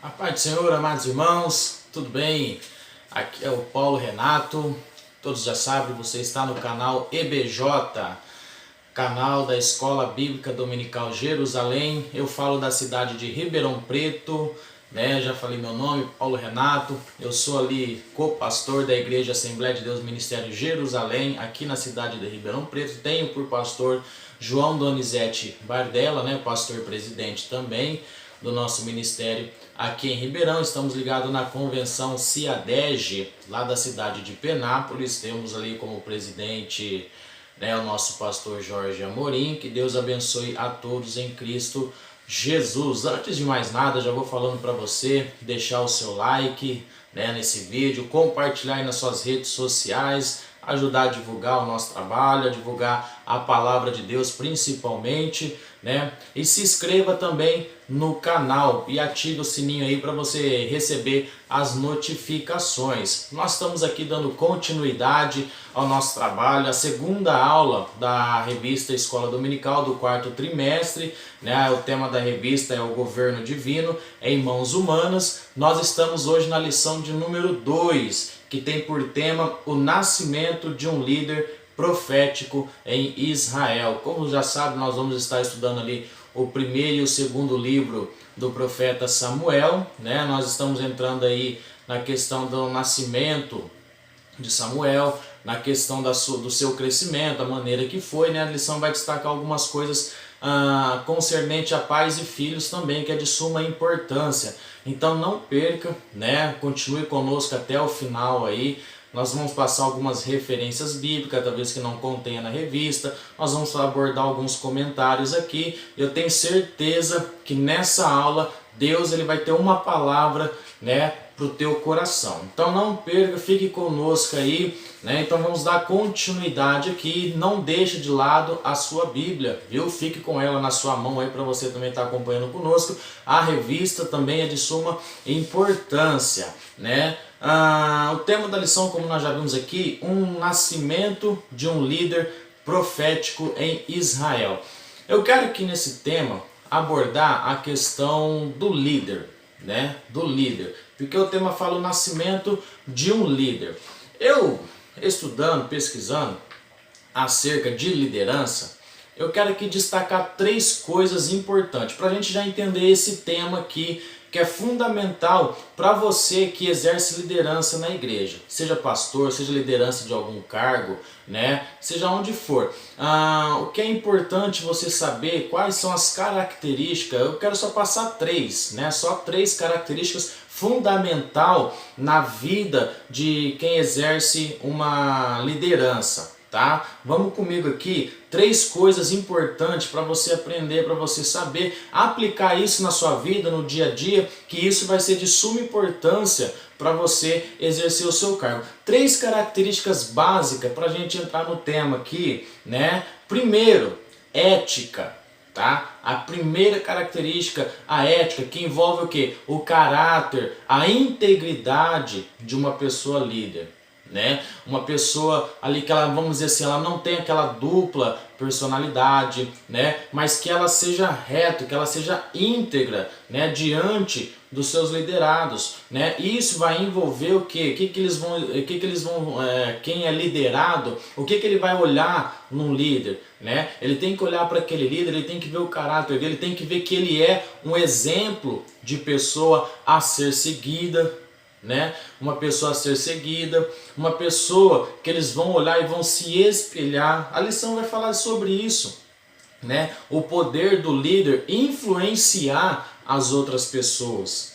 A paz do Senhor, amados irmãos, tudo bem? Aqui é o Paulo Renato, todos já sabem, você está no canal EBJ, canal da Escola Bíblica Dominical Jerusalém. Eu falo da cidade de Ribeirão Preto, né? Já falei meu nome, Paulo Renato. Eu sou ali co-pastor da Igreja Assembleia de Deus Ministério Jerusalém, aqui na cidade de Ribeirão Preto. Tenho por pastor João Donizete Bardella, né? Pastor presidente também do nosso ministério aqui em Ribeirão. Estamos ligados na convenção CIADEG, lá da cidade de Penápolis. Temos ali como presidente, né, o nosso pastor Jorge Amorim. Que Deus abençoe a todos em Cristo Jesus. Antes de mais nada, já vou falando para você deixar o seu like, né, nesse vídeo, compartilhar aí nas suas redes sociais, ajudar a divulgar o nosso trabalho, a divulgar a palavra de Deus principalmente, né? E se inscreva também no canal e ative o sininho aí para você receber as notificações. Nós estamos aqui dando continuidade ao nosso trabalho, a segunda aula da revista Escola Dominical do quarto trimestre, né? O tema da revista é o Governo Divino em Mãos Humanas. Nós estamos hoje na lição de número 2, que tem por tema o nascimento de um líder profético em Israel. Como já sabe, nós vamos estar estudando ali o primeiro e o segundo livro do profeta Samuel, né? Nós estamos entrando aí na questão do nascimento de Samuel, na questão do seu crescimento, a maneira que foi, né? A lição vai destacar algumas coisas concernente a pais e filhos também, que é de suma importância. Então não perca, né? Continue conosco até o final aí. Nós vamos passar algumas referências bíblicas, talvez que não contenha na revista. Nós vamos abordar alguns comentários aqui. Eu tenho certeza que nessa aula Deus ele vai ter uma palavra, né, para o teu coração. Então não perca, fique conosco aí, né? Então vamos dar continuidade aqui. Não deixe de lado a sua Bíblia, viu? Fique com ela na sua mão aí para você também estar acompanhando conosco. A revista também é de suma importância, né? O tema da lição, como nós já vimos aqui, um nascimento de um líder profético em Israel. Eu quero aqui nesse tema abordar a questão do líder, né? Do líder, porque o tema fala o nascimento de um líder. Eu, estudando, pesquisando acerca de liderança, eu quero aqui destacar 3 coisas importantes para a gente já entender esse tema aqui, que é fundamental para você que exerce liderança na igreja, seja pastor, seja liderança de algum cargo, né? Seja onde for. O que é importante você saber quais são as características. Eu quero só passar 3, né? Só 3 características fundamental na vida de quem exerce uma liderança. Tá? Vamos comigo aqui, 3 coisas importantes para você aprender, para você saber aplicar isso na sua vida, no dia a dia, que isso vai ser de suma importância para você exercer o seu cargo. 3 características básicas para a gente entrar no tema aqui, né? Primeiro, ética. Tá? A primeira característica, a ética, que envolve o quê? O caráter, a integridade de uma pessoa líder. Né? Uma pessoa ali que ela, vamos dizer assim, ela não tem aquela dupla personalidade, né? Mas que ela seja reta, que ela seja íntegra, né? Diante dos seus liderados, né? Isso vai envolver o quê? Quem é liderado, o que ele vai olhar num líder, né? Ele tem que olhar para aquele líder, ele tem que ver o caráter dele, ele tem que ver que ele é um exemplo de pessoa a ser seguida, né? Uma pessoa a ser seguida, uma pessoa que eles vão olhar e vão se espelhar. A lição vai falar sobre isso, né? O poder do líder influenciar as outras pessoas,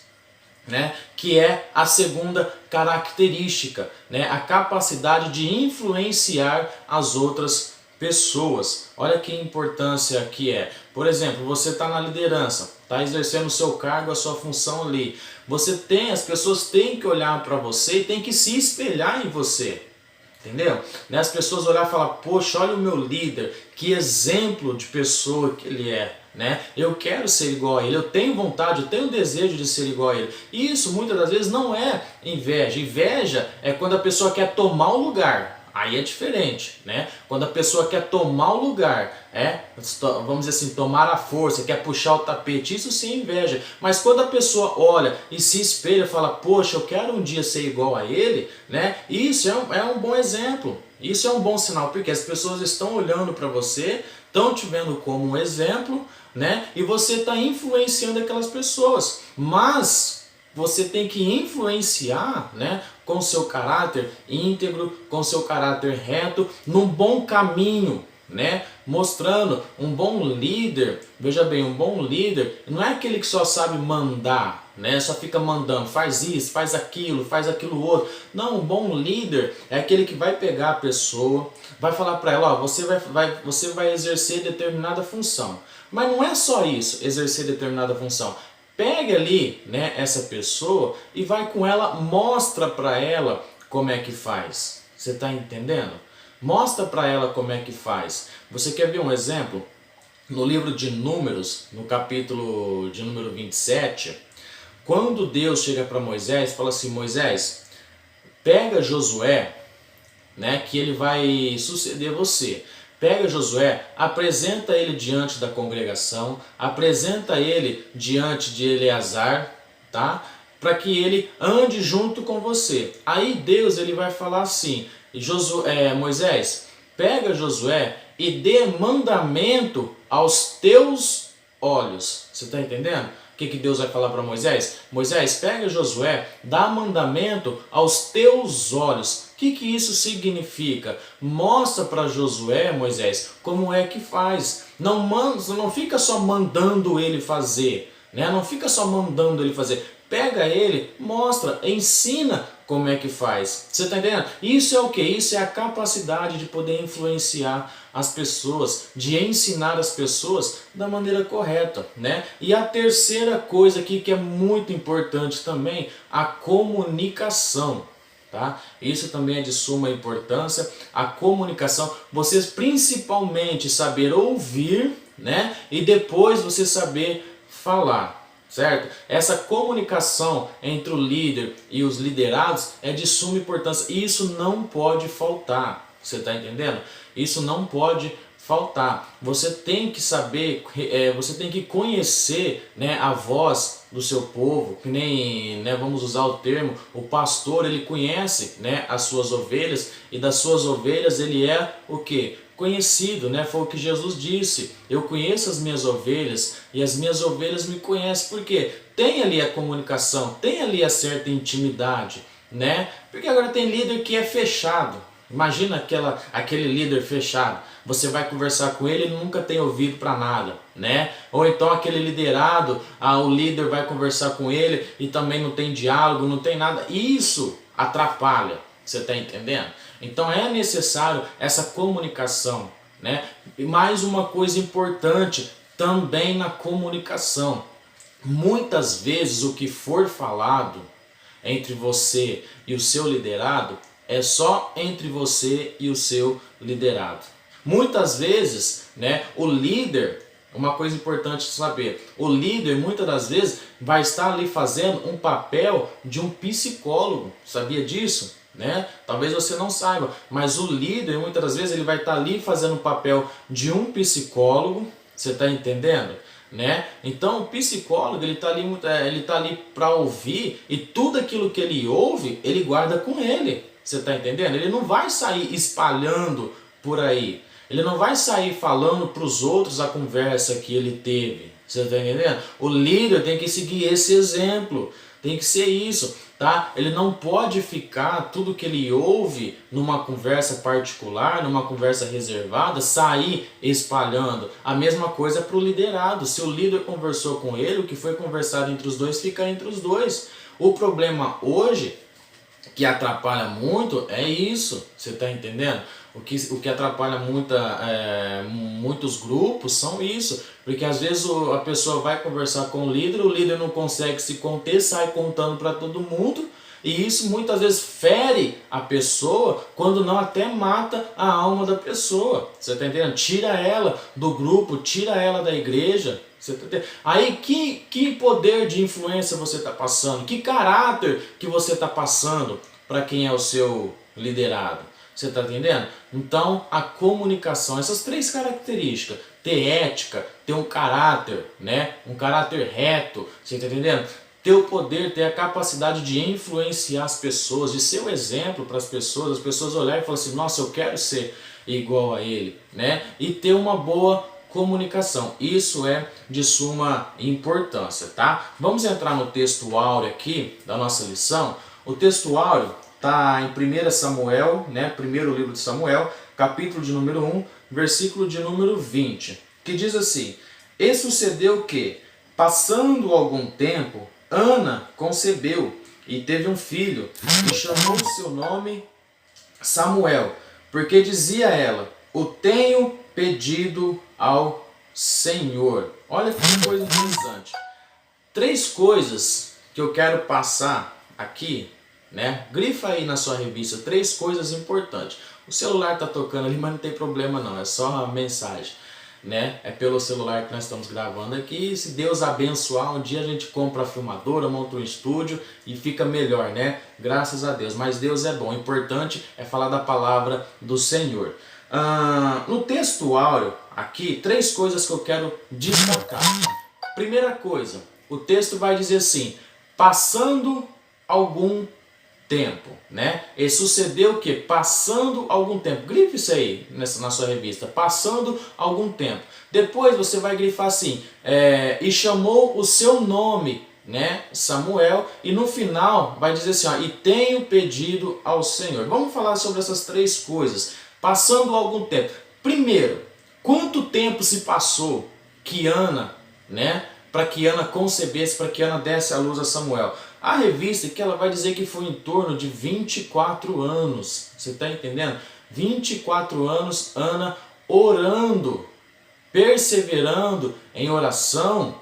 né? Que é a segunda característica, né? A capacidade de influenciar as outras pessoas. Olha que importância que é. Por exemplo, você está na liderança, está exercendo o seu cargo, a sua função ali. As pessoas têm que olhar para você e têm que se espelhar em você. Entendeu? As pessoas olhar e falar, poxa, olha o meu líder, que exemplo de pessoa que ele é. Né? Eu quero ser igual a ele, eu tenho vontade, eu tenho desejo de ser igual a ele. E isso muitas das vezes não é inveja. Inveja é quando a pessoa quer tomar o lugar. Aí é diferente, né? Quando a pessoa quer tomar o lugar, vamos dizer assim, tomar a força, quer puxar o tapete, isso sim é inveja. Mas quando a pessoa olha e se espelha e fala, poxa, eu quero um dia ser igual a ele, né? Isso é um bom exemplo, isso é um bom sinal, porque as pessoas estão olhando para você, estão te vendo como um exemplo, né? E você está influenciando aquelas pessoas, mas você tem que influenciar, né, com seu caráter íntegro, com seu caráter reto, num bom caminho, né, mostrando um bom líder. Veja bem, um bom líder não é aquele que só sabe mandar, né, só fica mandando, faz isso, faz aquilo outro. Não, um bom líder é aquele que vai pegar a pessoa, vai falar para ela, ó, você vai exercer determinada função. Mas não é só isso, exercer determinada função. Pega ali, né, essa pessoa e vai com ela, mostra para ela como é que faz. Você está entendendo? Mostra para ela como é que faz. Você quer ver um exemplo? No livro de Números, no capítulo de número 27, quando Deus chega para Moisés, fala assim, Moisés, pega Josué, né, que ele vai suceder você. Pega Josué, apresenta ele diante da congregação, apresenta ele diante de Eleazar, tá? Para que ele ande junto com você. Aí Deus ele vai falar assim, Moisés, pega Josué e dê mandamento aos teus olhos. Você está entendendo? O que Deus vai falar para Moisés? Moisés, pega Josué, dá mandamento aos teus olhos. O que isso significa? Mostra para Josué, Moisés, como é que faz. Não fica só mandando ele fazer, né? Não fica só mandando ele fazer. Pega ele, mostra, ensina como é que faz. Você está entendendo? Isso é o que? Isso é a capacidade de poder influenciar as pessoas, de ensinar as pessoas da maneira correta, né? E a terceira coisa aqui que é muito importante também, a comunicação. Tá? Isso também é de suma importância, a comunicação, vocês principalmente saber ouvir, né? E depois você saber falar, certo? Essa comunicação entre o líder e os liderados é de suma importância, e isso não pode faltar, você está entendendo? Isso não pode faltar. Você tem que saber, você tem que conhecer, né, a voz do seu povo, que nem, né, vamos usar o termo, o pastor ele conhece, né, as suas ovelhas, e das suas ovelhas ele é o que? Conhecido, né? Foi o que Jesus disse, eu conheço as minhas ovelhas e as minhas ovelhas me conhecem, porque tem ali a comunicação, tem ali a certa intimidade, né? Porque agora tem líder que é fechado. Imagina aquele líder fechado, você vai conversar com ele e nunca tem ouvido para nada, né? Ou então aquele liderado, o líder vai conversar com ele e também não tem diálogo, não tem nada. Isso atrapalha, você está entendendo? Então é necessário essa comunicação, né? E mais uma coisa importante também na comunicação. Muitas vezes o que for falado entre você e o seu liderado é só entre você e o seu liderado. Muitas vezes, né, o líder, uma coisa importante saber, o líder muitas das vezes vai estar ali fazendo um papel de um psicólogo, sabia disso? Né? Talvez você não saiba, mas o líder muitas das vezes ele vai estar ali fazendo o papel de um psicólogo, você está entendendo? Né? Então o psicólogo ele está ali para ouvir, e tudo aquilo que ele ouve ele guarda com ele, você está entendendo? Ele não vai sair espalhando por aí, ele não vai sair falando para os outros a conversa que ele teve, você está entendendo? O líder tem que seguir esse exemplo, tem que ser isso, tá? Ele não pode ficar tudo que ele ouve numa conversa particular, numa conversa reservada, sair espalhando. A mesma coisa para o liderado. Se o líder conversou com ele, o que foi conversado entre os dois fica entre os dois. O problema hoje, que atrapalha muito, é isso, você está entendendo? O que atrapalha muitos grupos são isso, porque às vezes a pessoa vai conversar com o líder não consegue se conter, sai contando para todo mundo, e isso muitas vezes fere a pessoa, quando não até mata a alma da pessoa, você está entendendo? Tira ela do grupo, tira ela da igreja. Aí que poder de influência você está passando? Que caráter que você está passando para quem é o seu liderado? Você está entendendo? Então, a comunicação, essas três características, ter ética, ter um caráter, né? Um caráter reto, você está entendendo? Ter o poder, ter a capacidade de influenciar as pessoas, de ser o exemplo para as pessoas olharem e falarem assim, nossa, eu quero ser igual a ele, né? E ter uma boa comunicação. Isso é de suma importância, tá? Vamos entrar no texto áureo aqui da nossa lição. O texto áureo está em 1 Samuel, né? Primeiro livro de Samuel, capítulo de número 1, versículo de número 20, que diz assim: E sucedeu que, passando algum tempo, Ana concebeu e teve um filho, e chamou o seu nome Samuel, porque dizia ela, o tenho pedido ao Senhor. Olha que coisa interessante. Três coisas que eu quero passar aqui, né? Grifa aí na sua revista, três coisas importantes. O celular está tocando ali, mas não tem problema não, é só uma mensagem, né? É pelo celular que nós estamos gravando aqui. Se Deus abençoar, um dia a gente compra a filmadora, monta um estúdio e fica melhor, né? Graças a Deus. Mas Deus é bom. O importante é falar da palavra do Senhor. No texto áureo, aqui, três coisas que eu quero destacar. Primeira coisa, o texto vai dizer assim, passando algum tempo, né? E sucedeu o que? Passando algum tempo. Grife isso aí na sua revista. Passando algum tempo. Depois você vai grifar assim, e chamou o seu nome, né? Samuel. E no final vai dizer assim, ó, e tenho pedido ao Senhor. Vamos falar sobre essas três coisas. Passando algum tempo. Primeiro, quanto tempo se passou que Ana, né? Para que Ana concebesse, para que Ana desse à luz a Samuel. A revista que ela vai dizer que foi em torno de 24 anos. Você está entendendo? 24 anos Ana orando, perseverando em oração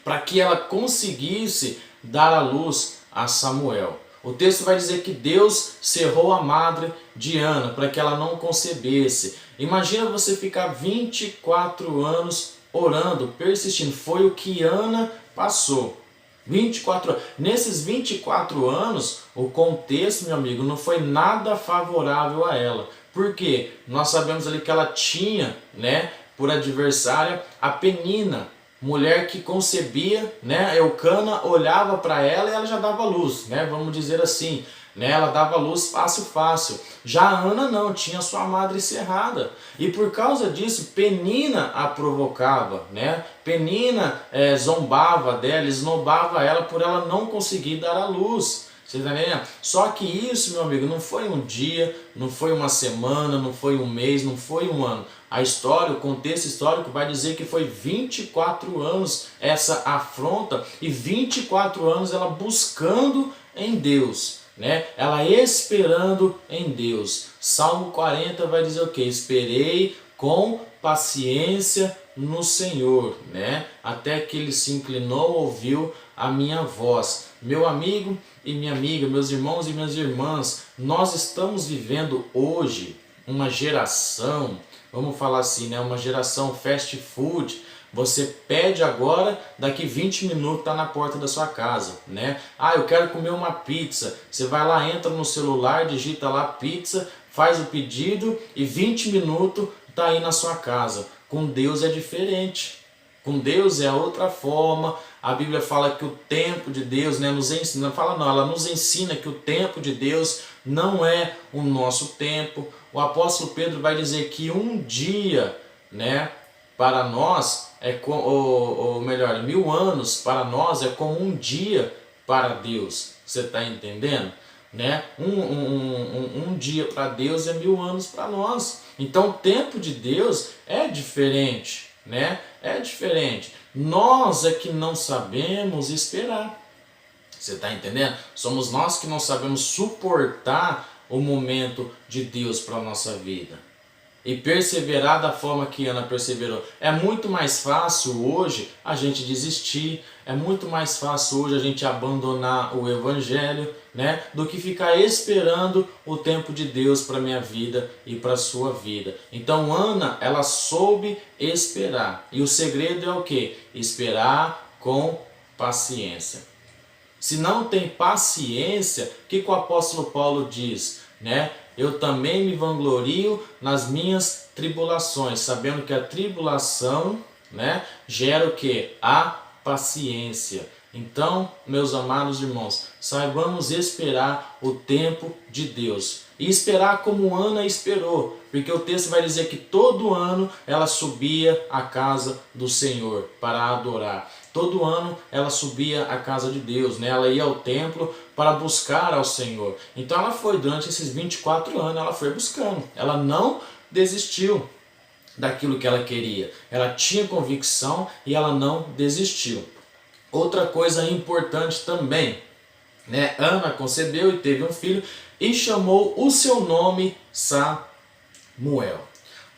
para que ela conseguisse dar à luz a Samuel. O texto vai dizer que Deus cerrou a madre de Ana para que ela não concebesse. Imagina você ficar 24 anos orando, persistindo. Foi o que Ana passou. 24 anos. Nesses 24 anos, o contexto, meu amigo, não foi nada favorável a ela. Por quê? Nós sabemos ali que ela tinha, né, por adversária a Penina, mulher que concebia, né? Eucana olhava para ela e ela já dava luz, né? Vamos dizer assim, né? Ela dava luz fácil. Já a Ana não, tinha sua madre cerrada. E por causa disso, Penina a provocava, né? Penina zombava dela, esnobava ela por ela não conseguir dar a luz. Você tá entendendo? Só que isso, meu amigo, não foi um dia, não foi uma semana, não foi um mês, não foi um ano. A história, o contexto histórico vai dizer que foi 24 anos essa afronta e 24 anos ela buscando em Deus, né? Ela esperando em Deus. Salmo 40 vai dizer o que? Esperei com paciência no Senhor, né? Até que ele se inclinou, ouviu a minha voz. Meu amigo e minha amiga, meus irmãos e minhas irmãs, nós estamos vivendo hoje uma geração, vamos falar assim, né? Uma geração fast food. Você pede agora, daqui 20 minutos está na porta da sua casa, né? Ah, eu quero comer uma pizza. Você vai lá, entra no celular, digita lá pizza, faz o pedido e 20 minutos está aí na sua casa. Com Deus é diferente. Com Deus é outra forma. A Bíblia fala que o tempo de Deus, né, nos ensina, ela nos ensina que o tempo de Deus não é o nosso tempo. O apóstolo Pedro vai dizer que um dia, né, para nós ou melhor, 1000 anos para nós é como um dia para Deus. Você está entendendo? Né? Um dia para Deus é 1000 anos para nós. Então o tempo de Deus é diferente, né? É diferente. Nós é que não sabemos esperar. Você está entendendo? Somos nós que não sabemos suportar o momento de Deus para a nossa vida. E perseverar da forma que Ana perseverou. É muito mais fácil hoje a gente desistir, é muito mais fácil hoje a gente abandonar o Evangelho, né, do que ficar esperando o tempo de Deus para a minha vida e para a sua vida. Então Ana, ela soube esperar. E o segredo é o quê? Esperar com paciência. Se não tem paciência, o que o apóstolo Paulo diz? Né? eu também me vanglorio nas minhas tribulações, sabendo que a tribulação, né, gera o que? A paciência. Então, meus amados irmãos, saibamos esperar o tempo de Deus. E esperar como Ana esperou, porque o texto vai dizer que todo ano ela subia à casa do Senhor para adorar. Todo ano ela subia à casa de Deus, né? Ela ia ao templo para buscar ao Senhor. Então ela foi, durante esses 24 anos, ela foi buscando. Ela não desistiu daquilo que ela queria. Ela tinha convicção e ela não desistiu. Outra coisa importante também, né? Ana concebeu e teve um filho e chamou o seu nome Samuel.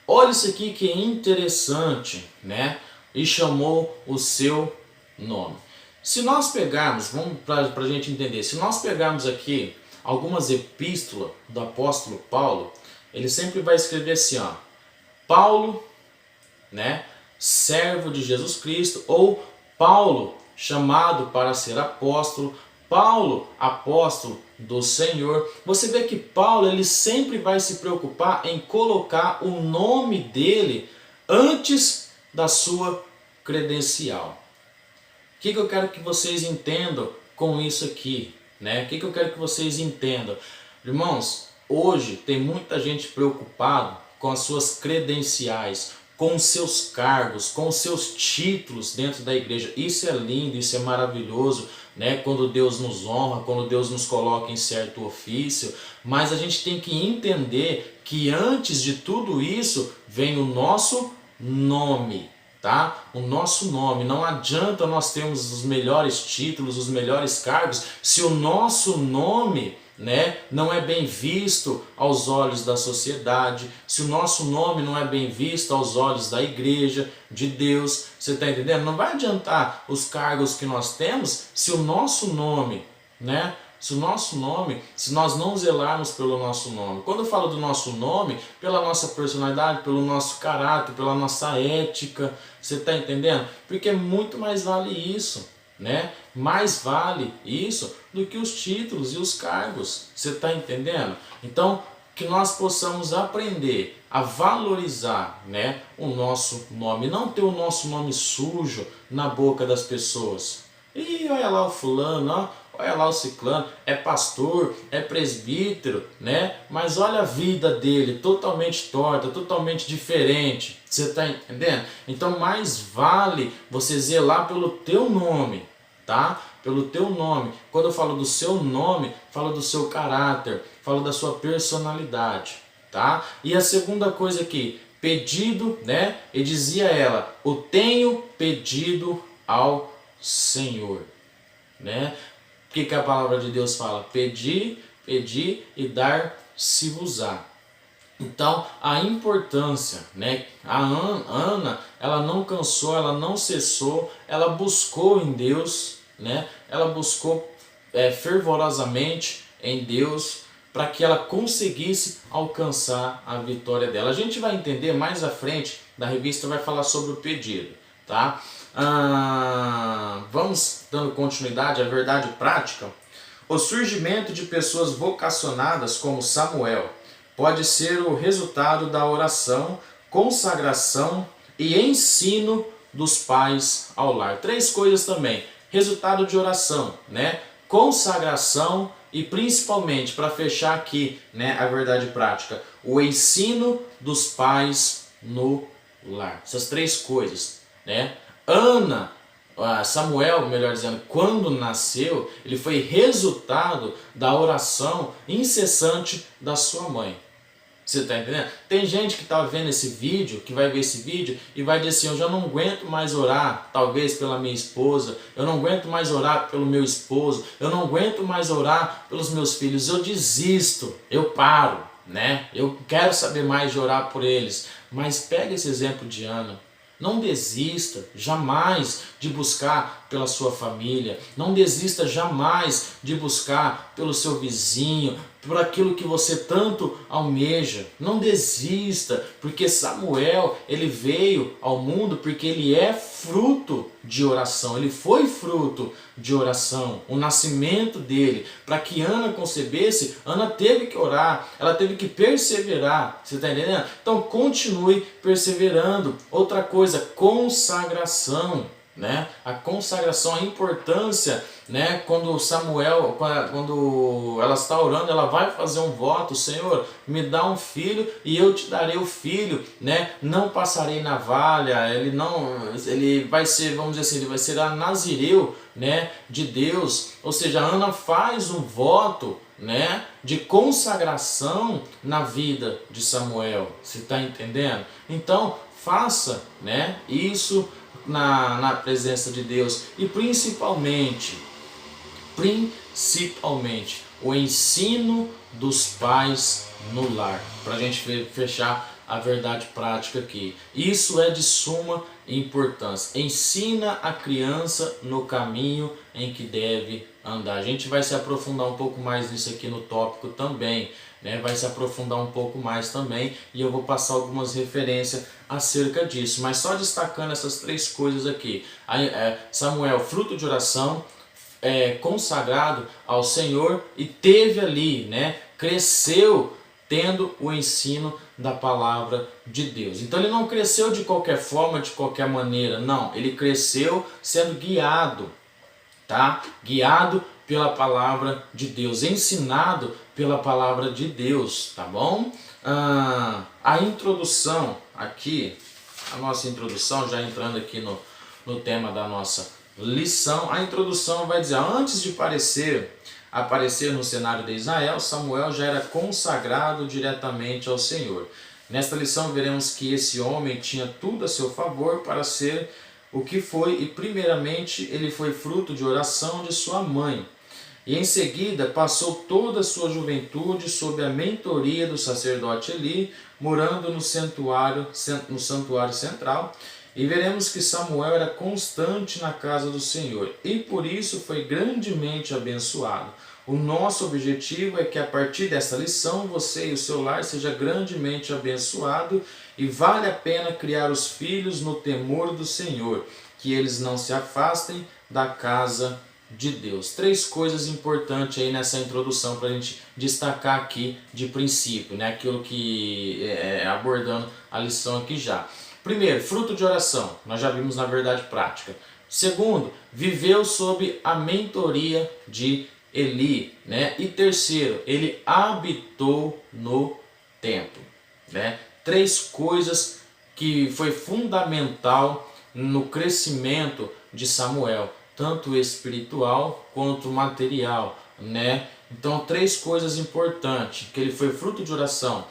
Olha isso aqui que é interessante, né? E chamou o seu nome. Se nós pegarmos, vamos para a gente entender, se nós pegarmos aqui algumas epístolas do apóstolo Paulo, ele sempre vai escrever assim, ó, Paulo, né, servo de Jesus Cristo, ou Paulo, chamado para ser apóstolo, Paulo, apóstolo do Senhor. Você vê que Paulo, ele sempre vai se preocupar em colocar o nome dele antes da sua credencial. O que eu quero que vocês entendam com isso aqui, né? O que eu quero que vocês entendam? Irmãos, hoje tem muita gente preocupada com as suas credenciais, com os seus cargos, com os seus títulos dentro da igreja. Isso é lindo, isso é maravilhoso, né? Quando Deus nos honra, quando Deus nos coloca em certo ofício, mas a gente tem que entender que antes de tudo isso vem o nosso nome, tá? O nosso nome. Não adianta nós termos os melhores títulos, os melhores cargos, se o nosso nome, né, não é bem visto aos olhos da sociedade, se o nosso nome não é bem visto aos olhos da igreja, de Deus. Você está entendendo? Não vai adiantar os cargos que nós temos se o nosso nome, né, se nós não zelarmos pelo nosso nome. Quando eu falo do nosso nome, pela nossa personalidade, pelo nosso caráter, pela nossa ética, você está entendendo? Porque muito mais vale isso, né? Mais vale isso do que os títulos e os cargos. Você está entendendo? Então, que nós possamos aprender a valorizar, né, o nosso nome, não ter o nosso nome sujo na boca das pessoas. E olha lá o fulano, ó, olha lá o ciclano, é pastor, é presbítero, né? Mas olha a vida dele, totalmente torta, totalmente diferente. Você está entendendo? Então mais vale você zelar pelo teu nome, tá? Pelo teu nome. Quando eu falo do seu nome, falo do seu caráter, falo da sua personalidade, tá? E a segunda coisa aqui, pedido, né? E dizia ela, o tenho pedido ao Senhor, né? O que a palavra de Deus fala? Pedir, pedir e dar-se-vos-á. Então, a importância, né? A Ana, ela não cansou, ela não cessou, ela buscou em Deus, né? Ela buscou fervorosamente em Deus para que ela conseguisse alcançar a vitória dela. A gente vai entender mais à frente, da revista vai falar sobre o pedido, tá? Vamos dando continuidade à verdade prática. O surgimento de pessoas vocacionadas como Samuel pode ser o resultado da oração, consagração e ensino dos pais ao lar. Três coisas também. Resultado de oração, né? Consagração e principalmente, para fechar aqui, né, a verdade prática, o ensino dos pais no lar. Essas três coisas, né? Samuel, melhor dizendo, quando nasceu, ele foi resultado da oração incessante da sua mãe. Você está entendendo? Tem gente que está vendo esse vídeo, que vai ver esse vídeo e vai dizer assim, eu já não aguento mais orar, talvez pela minha esposa, eu não aguento mais orar pelo meu esposo, eu não aguento mais orar pelos meus filhos, eu desisto, eu paro, né? Eu quero saber mais de orar por eles. Mas pega esse exemplo de Ana. Não desista jamais de buscar pela sua família, não desista jamais de buscar pelo seu vizinho, por aquilo que você tanto almeja. Não desista, porque Samuel, ele veio ao mundo porque ele é fruto de oração, ele foi fruto de oração. O nascimento dele, para que Ana concebesse, Ana teve que orar, ela teve que perseverar, você está entendendo? Então continue perseverando. Outra coisa, consagração. Né? A consagração, a importância, né? Quando Samuel, quando ela está orando, ela vai fazer um voto: Senhor, me dá um filho e eu te darei o filho, né? Não passarei navalha. Ele vai ser, vamos dizer assim, ele vai ser a nazireu, né, de Deus. Ou seja, Ana faz um voto, né, de consagração na vida de Samuel. Você está entendendo? Então faça, né, isso na presença de Deus. E principalmente o ensino dos pais no lar, para a gente fechar a verdade prática aqui. Isso é de suma importância. Ensina a criança no caminho em que deve andar. A gente vai se aprofundar um pouco mais nisso aqui no tópico também, né? Vai se aprofundar um pouco mais também, e eu vou passar algumas referências acerca disso, mas só destacando essas três coisas aqui. Samuel, fruto de oração, consagrado ao Senhor, e teve ali, né, cresceu tendo o ensino da palavra de Deus. Então ele não cresceu de qualquer forma, de qualquer maneira, não, ele cresceu sendo guiado, tá? Guiado pela palavra de Deus, ensinado pela palavra de Deus, tá bom? A introdução aqui, a nossa introdução, já entrando aqui no tema da nossa lição, a introdução vai dizer: antes de aparecer no cenário de Israel, Samuel já era consagrado diretamente ao Senhor. Nesta lição veremos que esse homem tinha tudo a seu favor para ser o que foi, e primeiramente ele foi fruto de oração de sua mãe. E em seguida passou toda a sua juventude sob a mentoria do sacerdote Eli, morando no santuário central. E veremos que Samuel era constante na casa do Senhor, e por isso foi grandemente abençoado. O nosso objetivo é que a partir dessa lição você e o seu lar seja grandemente abençoado, e vale a pena criar os filhos no temor do Senhor, que eles não se afastem da casa de Deus. Três coisas importantes aí nessa introdução para a gente destacar aqui de princípio, né? Aquilo que abordando a lição aqui já. Primeiro, fruto de oração, nós já vimos na verdade prática. Segundo, viveu sob a mentoria de Eli, né? E terceiro, ele habitou no templo, né? Três coisas que foi fundamental no crescimento de Samuel, tanto espiritual quanto material, né? Então, três coisas importantes: que ele foi fruto de oração,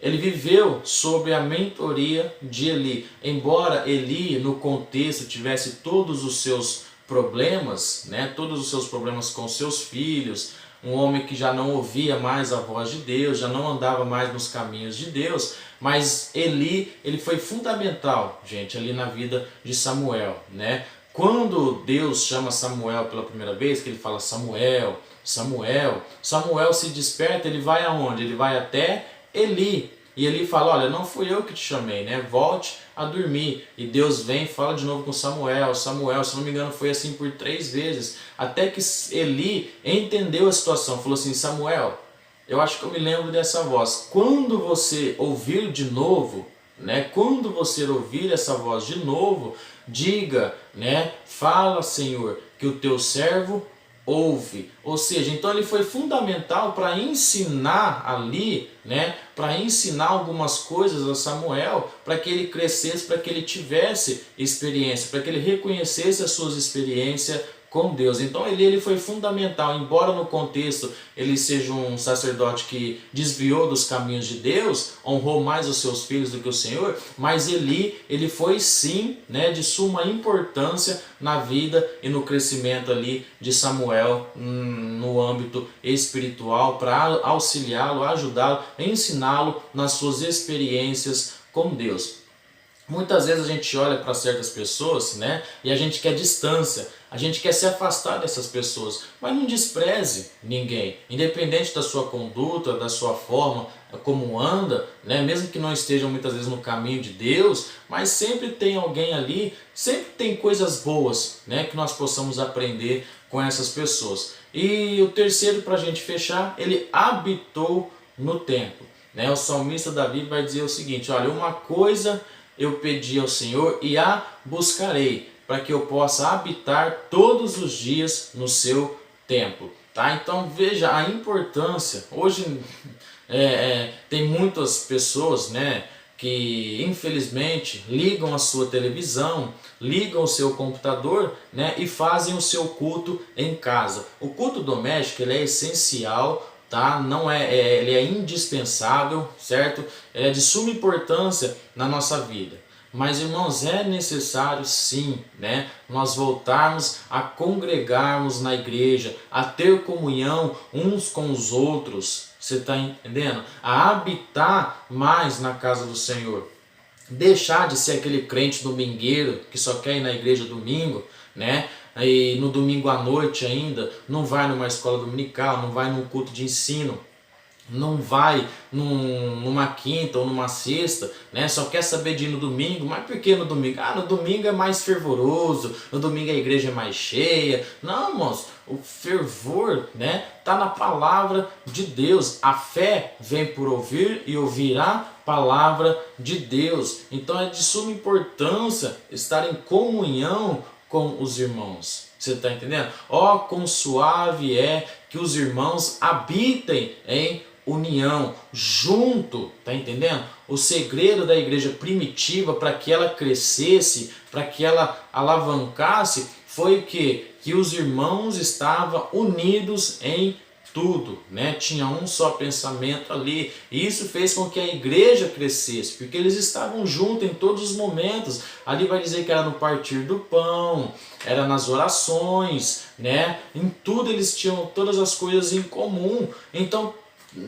ele viveu sob a mentoria de Eli. Embora Eli, no contexto, tivesse todos os seus problemas, né? Todos os seus problemas com seus filhos, um homem que já não ouvia mais a voz de Deus, já não andava mais nos caminhos de Deus, mas Eli, ele foi fundamental, gente, ali na vida de Samuel, né? Quando Deus chama Samuel pela primeira vez, que ele fala Samuel, Samuel, Samuel se desperta, ele vai aonde? Ele vai até Eli, e Eli fala: olha, não fui eu que te chamei, né? Volte a dormir. E Deus vem e fala de novo com Samuel, Samuel, se não me engano foi assim por 3 vezes, até que Eli entendeu a situação, falou assim: Samuel, eu acho que eu me lembro dessa voz. Quando você ouvir de novo, né? Quando você ouvir essa voz de novo, diga, né? Fala, Senhor, que o teu servo ouve. Ou seja, então ele foi fundamental para ensinar ali, né? Para ensinar algumas coisas a Samuel, para que ele crescesse, para que ele tivesse experiência, para que ele reconhecesse as suas experiências com Deus. Então ele foi fundamental, embora no contexto ele seja um sacerdote que desviou dos caminhos de Deus, honrou mais os seus filhos do que o Senhor, mas ele foi sim, né, de suma importância na vida e no crescimento ali de Samuel no âmbito espiritual, para auxiliá-lo, ajudá-lo, ensiná-lo nas suas experiências com Deus. Muitas vezes a gente olha para certas pessoas, né, e a gente quer distância. A gente quer se afastar dessas pessoas, mas não despreze ninguém, independente da sua conduta, da sua forma, como anda, né? Mesmo que não estejam muitas vezes no caminho de Deus, mas sempre tem alguém ali, sempre tem coisas boas, né? Que nós possamos aprender com essas pessoas. E o terceiro, para a gente fechar, ele habitou no templo, né? O salmista Davi vai dizer o seguinte: olha, uma coisa eu pedi ao Senhor e a buscarei, para que eu possa habitar todos os dias no seu templo. Tá? Então veja a importância. Hoje tem muitas pessoas, né, que infelizmente ligam a sua televisão, ligam o seu computador, né, e fazem o seu culto em casa. O culto doméstico ele é essencial, tá? Não ele é indispensável, certo? Ele é de suma importância na nossa vida. Mas, irmãos, é necessário sim, né, nós voltarmos a congregarmos na igreja, a ter comunhão uns com os outros, você está entendendo? A habitar mais na casa do Senhor. Deixar de ser aquele crente domingueiro que só quer ir na igreja domingo, né? E no domingo à noite ainda não vai numa escola dominical, não vai num culto de ensino, não vai numa quinta ou numa sexta, né? Só quer saber de ir no domingo. Mas por que no domingo? Ah, no domingo é mais fervoroso, no domingo a igreja é mais cheia. Não, irmãos, o fervor, né, tá na palavra de Deus. A fé vem por ouvir e ouvir a palavra de Deus. Então é de suma importância estar em comunhão com os irmãos. Você está entendendo? Ó, quão suave é que os irmãos habitem em união, junto, tá entendendo? O segredo da igreja primitiva para que ela crescesse, para que ela alavancasse, foi o quê? Que os irmãos estavam unidos em tudo, né? Tinha um só pensamento ali, e isso fez com que a igreja crescesse, porque eles estavam juntos em todos os momentos. Ali vai dizer que era no partir do pão, era nas orações, né? Em tudo eles tinham todas as coisas em comum. Então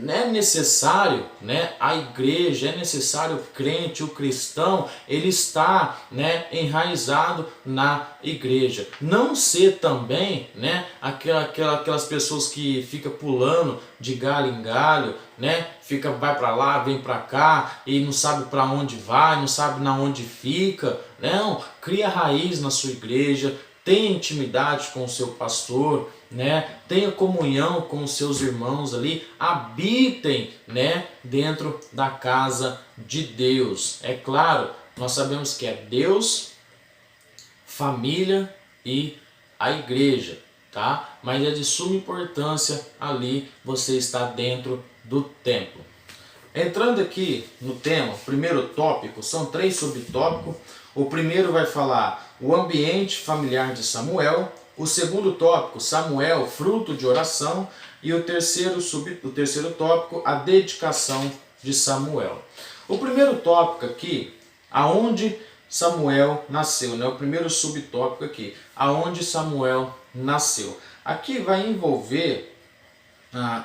é necessário, né, a igreja, é necessário o crente, o cristão, ele está, né, enraizado na igreja. Não ser também, né, aquelas pessoas que ficam pulando de galho em galho, né, vai para lá, vem para cá e não sabe para onde vai, não sabe na onde fica. Não, cria raiz na sua igreja, tenha intimidade com o seu pastor, né? Tenha comunhão com os seus irmãos ali, habitem, né, dentro da casa de Deus. É claro, nós sabemos que é Deus, família e a igreja, tá? Mas é de suma importância ali você estar dentro do templo. Entrando aqui no tema, primeiro tópico, são 3 subtópicos. O primeiro vai falar o ambiente familiar de Samuel. O segundo tópico, Samuel, fruto de oração. E o terceiro tópico, a dedicação de Samuel. O primeiro tópico aqui, aonde Samuel nasceu, né? O primeiro subtópico aqui, aonde Samuel nasceu. Aqui vai envolver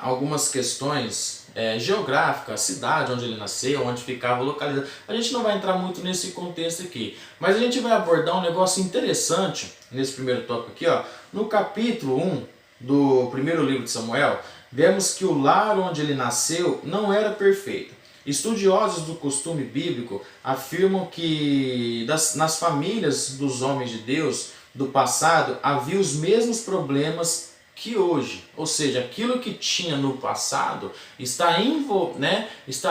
algumas questões geográficas, a cidade onde ele nasceu, onde ficava localizado. A gente não vai entrar muito nesse contexto aqui, mas a gente vai abordar um negócio interessante nesse primeiro tópico aqui, ó. No capítulo 1 do primeiro livro de Samuel, vemos que o lar onde ele nasceu não era perfeito. Estudiosos do costume bíblico afirmam que nas famílias dos homens de Deus do passado havia os mesmos problemas que hoje, ou seja, aquilo que tinha no passado está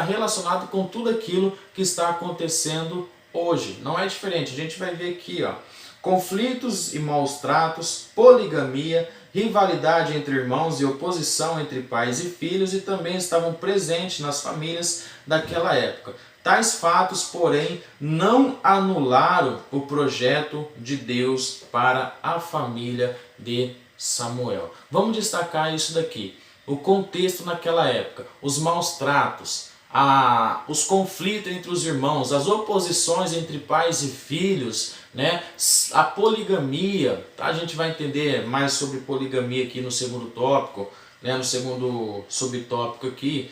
relacionado com tudo aquilo que está acontecendo hoje. Não é diferente. A gente vai ver aqui, ó, conflitos e maus tratos, poligamia, rivalidade entre irmãos e oposição entre pais e filhos, e também estavam presentes nas famílias daquela época. Tais fatos, porém, não anularam o projeto de Deus para a família de Samuel. Vamos destacar isso daqui. O contexto naquela época, os maus tratos, os conflitos entre os irmãos, as oposições entre pais e filhos, né? A poligamia, tá? A gente vai entender mais sobre poligamia aqui no segundo tópico, né? No segundo subtópico aqui.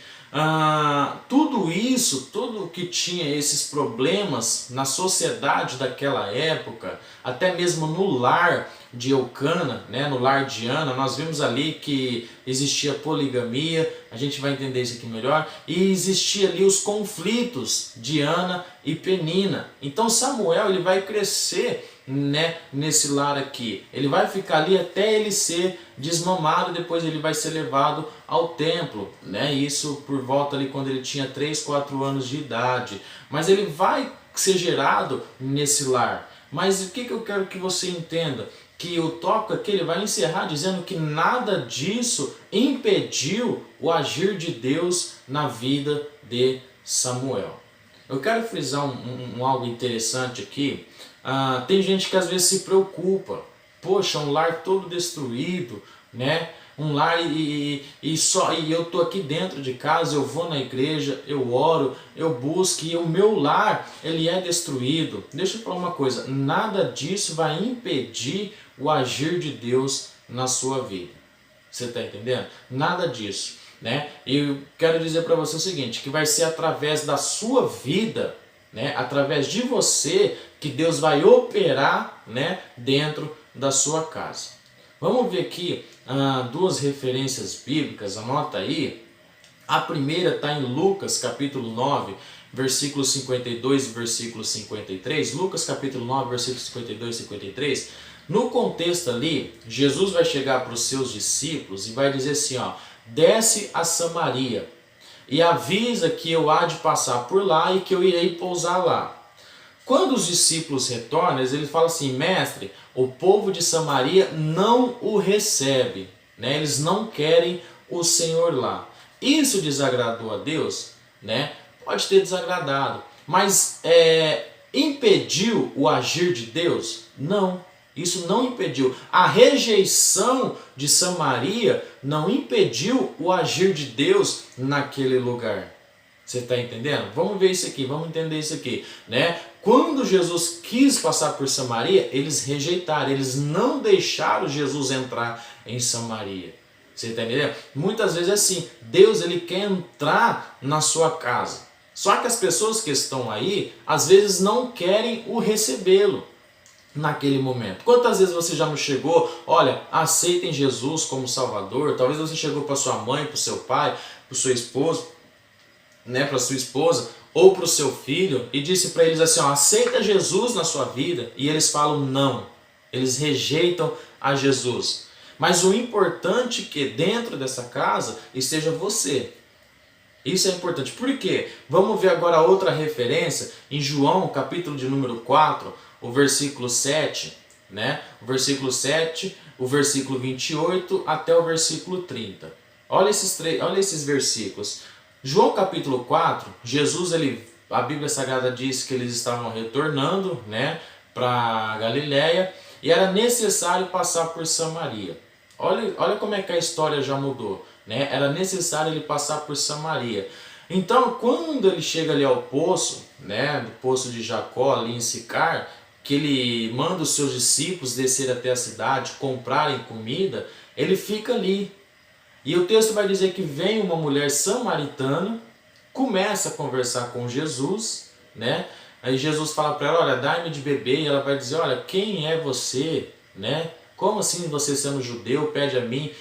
Tudo isso, tudo que tinha esses problemas na sociedade daquela época, até mesmo no lar de Eucana, né, no lar de Ana, nós vimos ali que existia poligamia, a gente vai entender isso aqui melhor, e existia ali os conflitos de Ana e Penina. Então Samuel ele vai crescer, né, nesse lar aqui, ele vai ficar ali até ele ser desmamado, depois ele vai ser levado ao templo, né, isso por volta ali quando ele tinha 3, 4 anos de idade, mas ele vai ser gerado nesse lar. Mas o que eu quero que você entenda? Que o tópico aqui ele vai encerrar dizendo que nada disso impediu o agir de Deus na vida de Samuel. Eu quero frisar algo interessante aqui. Tem gente que às vezes se preocupa. Poxa, um lar todo destruído, né? Um lar e eu estou aqui dentro de casa, eu vou na igreja, eu oro, eu busco e o meu lar ele é destruído. Deixa eu falar uma coisa, nada disso vai impedir o agir de Deus na sua vida. Você está entendendo? Nada disso, né? E eu quero dizer para você o seguinte, que vai ser através da sua vida, né? Através de você que Deus vai operar, né? Dentro da sua casa. Vamos ver aqui duas referências bíblicas, anota aí. A primeira está em Lucas capítulo 9, versículos 52 e versículo 53. Lucas capítulo 9, versículos 52 e 53. No contexto ali, Jesus vai chegar para os seus discípulos e vai dizer assim, ó, desce a Samaria e avisa que eu há de passar por lá e que eu irei pousar lá. Quando os discípulos retornam, eles falam assim, mestre, o povo de Samaria não o recebe, né? Eles não querem o Senhor lá. Isso desagradou a Deus, né? Pode ter desagradado, mas impediu o agir de Deus? Não, isso não impediu. A rejeição de Samaria não impediu o agir de Deus naquele lugar. Você está entendendo? Vamos ver isso aqui, vamos entender isso aqui, né? Quando Jesus quis passar por Samaria, eles rejeitaram, eles não deixaram Jesus entrar em Samaria. Você está entendendo? Muitas vezes é assim, Deus ele quer entrar na sua casa. Só que as pessoas que estão aí, às vezes não querem o recebê-lo naquele momento. Quantas vezes você já não chegou, olha, aceitem Jesus como Salvador, talvez você chegou para sua mãe, para o seu pai, para o seu esposo, né, para sua esposa ou para o seu filho e disse para eles assim, ó, aceita Jesus na sua vida, e eles falam não, eles rejeitam a Jesus. Mas o importante é que dentro dessa casa esteja você. Isso é importante. Por quê? Vamos ver agora outra referência em João, capítulo de número 4, o versículo 7, né? O versículo 7, o versículo 28 até o versículo 30. Olha esses versículos. João capítulo 4, Jesus, a Bíblia Sagrada diz que eles estavam retornando, né, para Galiléia e era necessário passar por Samaria. Olha como é que a história já mudou, né? Era necessário ele passar por Samaria. Então, quando ele chega ali ao poço, né, do poço de Jacó, ali em Sicar, que ele manda os seus discípulos descer até a cidade, comprarem comida, ele fica ali. E o texto vai dizer que vem uma mulher samaritana, começa a conversar com Jesus, né? Aí Jesus fala para ela, olha, dá-me de beber, e ela vai dizer, olha, quem é você, né? Como assim você sendo judeu pede a mim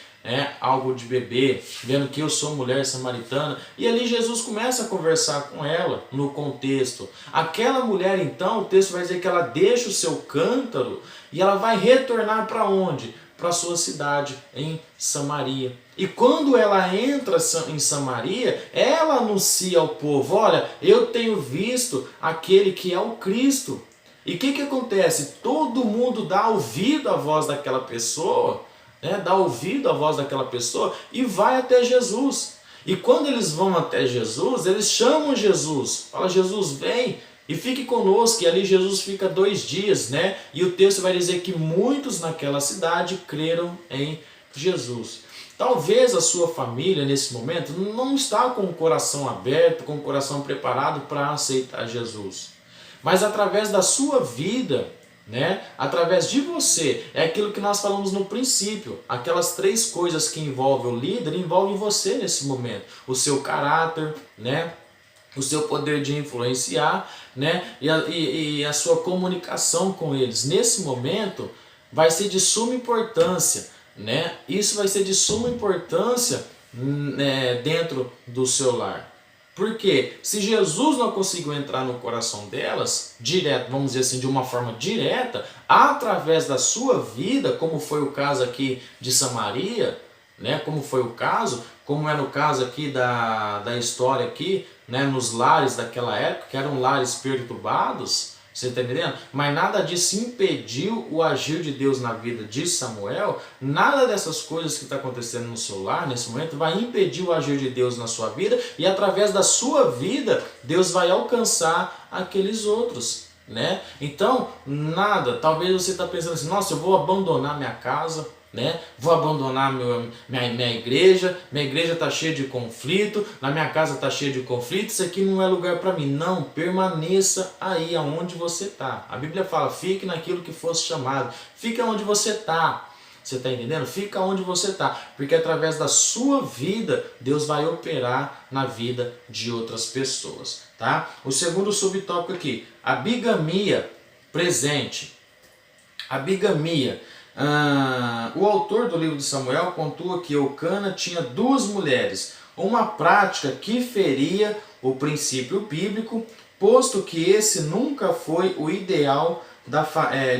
algo de beber, vendo que eu sou mulher samaritana? E ali Jesus começa a conversar com ela no contexto. Aquela mulher então, o texto vai dizer que ela deixa o seu cântaro e ela vai retornar para onde? Para a sua cidade, em Samaria. E quando ela entra em Samaria, ela anuncia ao povo, olha, eu tenho visto aquele que é o Cristo. E o que acontece? Todo mundo dá ouvido à voz daquela pessoa, né? Dá ouvido à voz daquela pessoa e vai até Jesus. E quando eles vão até Jesus, eles chamam Jesus. Fala, Jesus, vem e fique conosco. E ali Jesus fica 2 dias, né? E o texto vai dizer que muitos naquela cidade creram em Jesus. Talvez a sua família nesse momento não está com o coração aberto, com o coração preparado para aceitar Jesus. Mas através da sua vida, né, através de você, é aquilo que nós falamos no princípio, aquelas 3 coisas que envolvem o líder, envolvem você nesse momento. O seu caráter, né, o seu poder de influenciar, né, e a sua comunicação com eles. Nesse momento, vai ser de suma importância, né? Isso vai ser de suma importância, né, dentro do seu lar. Porque se Jesus não conseguiu entrar no coração delas, direto, vamos dizer assim, de uma forma direta, através da sua vida, como foi o caso aqui de Samaria, né, como foi o caso, como é no caso aqui da história aqui, né, nos lares daquela época, que eram lares perturbados, você está entendendo? Mas nada disso impediu o agir de Deus na vida de Samuel, nada dessas coisas que está acontecendo no seu lar nesse momento vai impedir o agir de Deus na sua vida, e através da sua vida, Deus vai alcançar aqueles outros, né? Então, nada, talvez você está pensando assim, nossa, eu vou abandonar minha casa, né? Vou abandonar minha igreja está cheia de conflito, na minha casa está cheia de conflito, isso aqui não é lugar para mim. Não, permaneça aí aonde você está. A Bíblia fala, fique naquilo que fosse chamado, fique onde você está. Você está entendendo? Fica onde você está, porque através da sua vida, Deus vai operar na vida de outras pessoas, tá? O segundo subtópico aqui, a bigamia presente. A bigamia. O autor do livro de Samuel pontua que Eucana tinha 2 mulheres, uma prática que feria o princípio bíblico, posto que esse nunca foi o ideal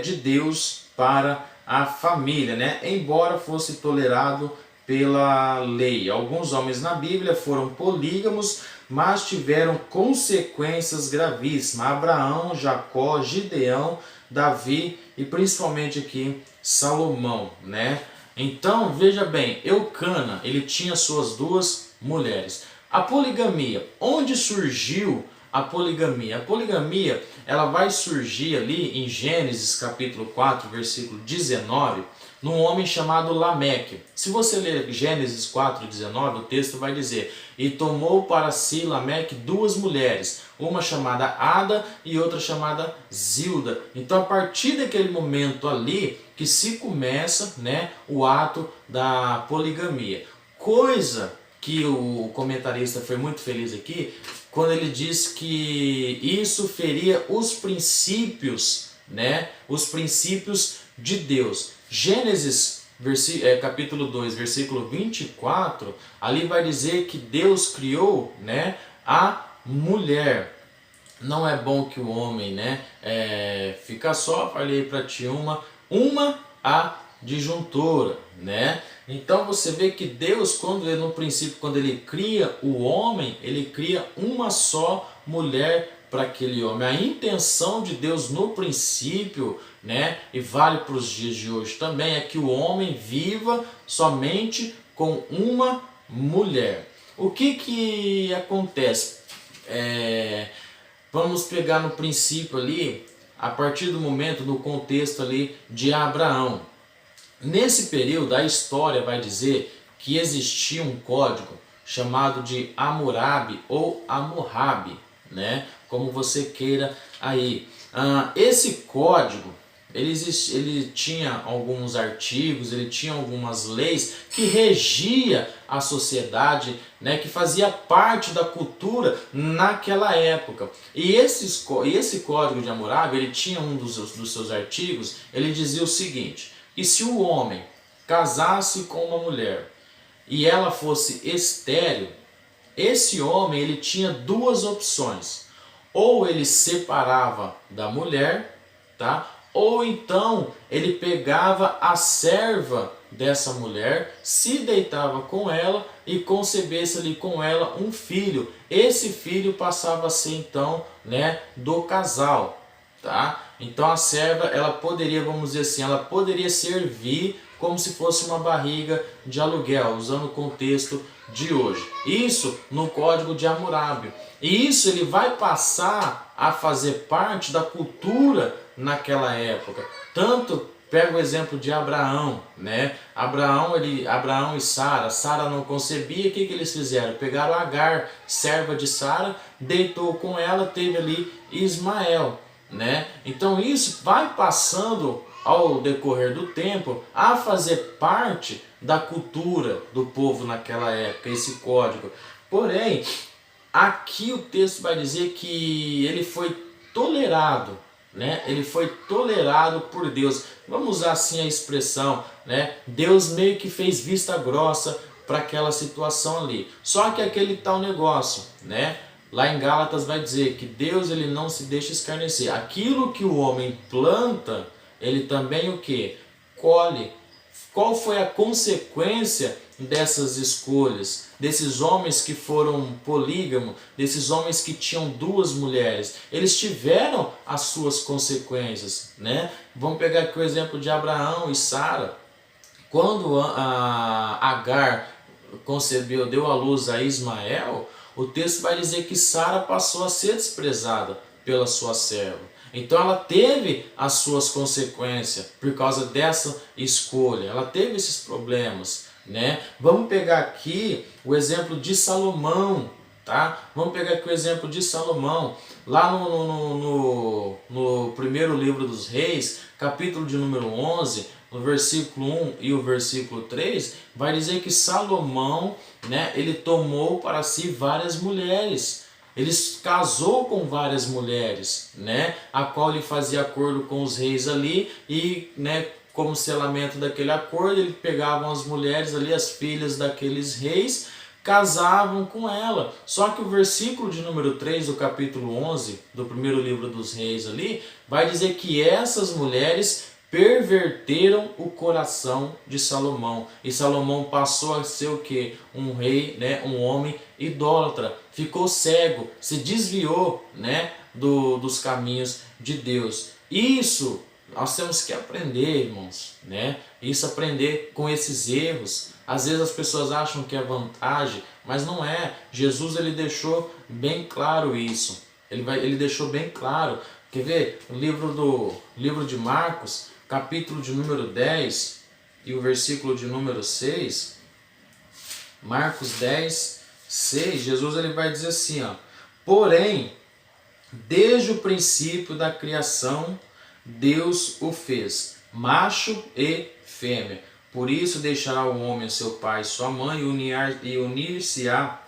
de Deus para a família, né? Embora fosse tolerado pela lei. Alguns homens na Bíblia foram polígamos, mas tiveram consequências gravíssimas. Abraão, Jacó, Gideão, Davi e principalmente aqui Salomão, né? Então, veja bem, Eucana, ele tinha suas 2 mulheres. A poligamia, onde surgiu a poligamia? A poligamia, ela vai surgir ali em Gênesis capítulo 4, versículo 19, num homem chamado Lameque. Se você ler Gênesis 4, 19, o texto vai dizer, e tomou para si Lameque 2 mulheres, uma chamada Ada e outra chamada Zilda. Então, a partir daquele momento ali, que se começa, né, o ato da poligamia. Coisa que o comentarista foi muito feliz aqui, quando ele diz que isso feria os princípios, né, os princípios de Deus. Gênesis capítulo 2, versículo 24, ali vai dizer que Deus criou, né, a mulher. Não é bom que o homem, né, fica só, falei para ti uma adjuntora, né? Então você vê que Deus, no princípio, quando ele cria o homem, ele cria uma só mulher para aquele homem. A intenção de Deus no princípio, né, e vale para os dias de hoje também, é que o homem viva somente com uma mulher. O que acontece? Vamos pegar no princípio ali, a partir do momento, no contexto ali de Abraão. Nesse período, a história vai dizer que existia um código chamado de Hammurabi ou Hammurabi, né? Como você queira aí. Esse código, ele tinha alguns artigos, ele tinha algumas leis que regia a sociedade, né, que fazia parte da cultura naquela época. E esse código de Hammurabi, ele tinha um dos seus artigos, ele dizia o seguinte, que se o homem casasse com uma mulher e ela fosse estéril, esse homem ele tinha 2 opções. Ou ele separava da mulher, tá? Ou então ele pegava a serva dessa mulher, se deitava com ela e concebesse ali com ela um filho. Esse filho passava a ser então, né, do casal, tá? Então a serva, ela poderia, vamos dizer assim, ela poderia servir como se fosse uma barriga de aluguel, usando o contexto de hoje. Isso no código de Hammurabi. E isso ele vai passar a fazer parte da cultura naquela época. Tanto, pega o exemplo de Abraão, né? Abraão e Sara não concebia, o que eles fizeram? Pegaram Agar, serva de Sara, deitou com ela, teve ali Ismael, né? Então isso vai passando ao decorrer do tempo a fazer parte da cultura do povo naquela época, esse código. Porém, aqui o texto vai dizer que ele foi tolerado, né? Ele foi tolerado por Deus. Vamos usar assim a expressão, né? Deus meio que fez vista grossa para aquela situação ali. Só que aquele tal negócio, né? Lá em Gálatas vai dizer que Deus, ele não se deixa escarnecer. Aquilo que o homem planta, ele também o que? Colhe. Qual foi a consequência dessas escolhas? Desses homens que foram polígamos, desses homens que tinham duas mulheres? Eles tiveram as suas consequências, né? Vamos pegar aqui o exemplo de Abraão e Sara. Quando a Agar concebeu, deu à luz a Ismael, o texto vai dizer que Sara passou a ser desprezada pela sua serva. Então ela teve as suas consequências por causa dessa escolha. Ela teve esses problemas, né? Vamos pegar aqui o exemplo de Salomão, tá? Vamos pegar aqui o exemplo de Salomão. Lá no primeiro livro dos Reis, capítulo de número 11, no versículo 1 e o versículo 3, vai dizer que Salomão, né, ele tomou para si várias mulheres. Ele casou com várias mulheres, né, a qual ele fazia acordo com os reis ali e, né, como selamento daquele acordo, ele pegava as mulheres ali, as filhas daqueles reis, casavam com ela. Só que o versículo de número 3 do capítulo 11 do primeiro livro dos Reis ali, vai dizer que essas mulheres perverteram o coração de Salomão. E Salomão passou a ser o que? Um rei, né? Um homem idólatra. Ficou cego, se desviou, né? Dos caminhos de Deus. Isso nós temos que aprender, irmãos, né? Isso aprender com esses erros. Às vezes as pessoas acham que é vantagem, mas não é. Jesus, ele deixou bem claro isso. Ele deixou bem claro. Quer ver? O livro de Marcos, capítulo de número 10 e o versículo de número 6. Marcos 10, 6. Jesus, ele vai dizer assim, ó: porém, desde o princípio da criação, Deus o fez, macho e fêmea. Por isso deixará o homem seu pai e sua mãe e unir-se-á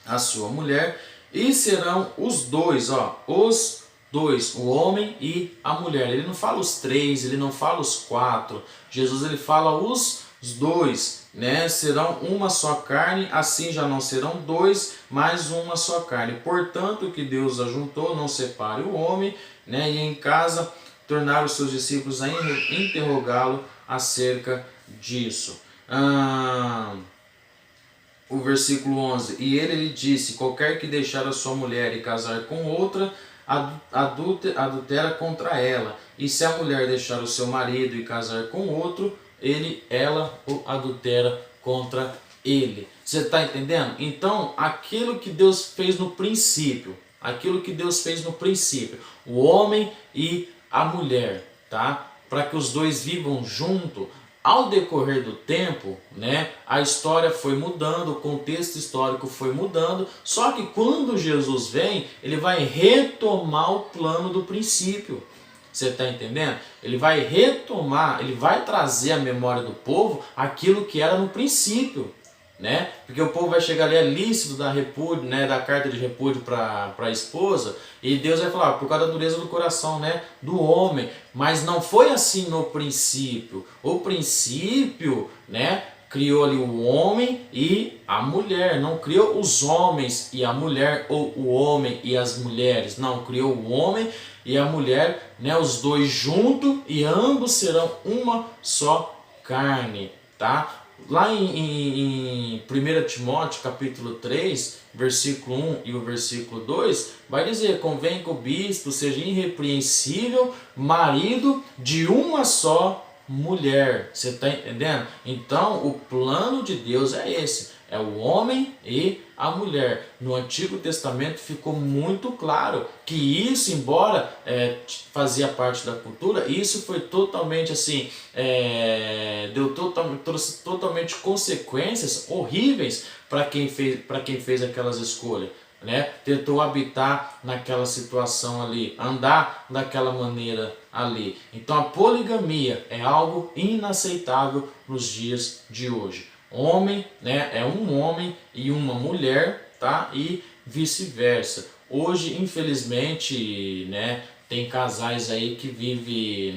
a sua mulher, e serão os dois, os dois, o homem e a mulher. Ele não fala os três, ele não fala os quatro. Jesus, ele fala os dois, né? Serão uma só carne, assim já não serão dois, mas uma só carne. Portanto, o que Deus ajuntou, não separe o homem, né? E em casa tornaram os seus discípulos a interrogá-lo acerca disso. O versículo 11: e ele lhe disse: qualquer que deixar a sua mulher e casar com outra, adultera contra ela. E se a mulher deixar o seu marido e casar com outro, ela o adultera contra ele. Você está entendendo? Então, aquilo que Deus fez no princípio, o homem e a mulher, tá? Para que os dois vivam junto. Ao decorrer do tempo, né, a história foi mudando, o contexto histórico foi mudando, só que quando Jesus vem, ele vai retomar o plano do princípio. Você está entendendo? Ele vai retomar, ele vai trazer à memória do povo aquilo que era no princípio, né? Porque o povo vai chegar ali, é lícito da repúdio, né, da carta de repúdio para a esposa, e Deus vai falar, por causa da dureza do coração, né, do homem. Mas não foi assim no princípio. O princípio, né, criou ali o homem e a mulher. Não criou os homens e a mulher, ou o homem e as mulheres. Não, criou o homem e a mulher, né, os dois juntos, e ambos serão uma só carne, tá? Lá em 1 Timóteo capítulo 3, versículo 1 e o versículo 2, vai dizer: convém que o bispo seja irrepreensível, marido de uma só mulher. Você está entendendo? Então o plano de Deus é esse, é o homem e a mulher. No Antigo Testamento ficou muito claro que isso, embora fazia parte da cultura, isso foi totalmente assim, trouxe totalmente consequências horríveis para quem fez aquelas escolhas, né? Tentou habitar naquela situação ali, andar daquela maneira ali. Então a poligamia é algo inaceitável nos dias de hoje. Homem, né, é um homem e uma mulher, tá? E vice-versa. Hoje, infelizmente, né, Tem casais aí que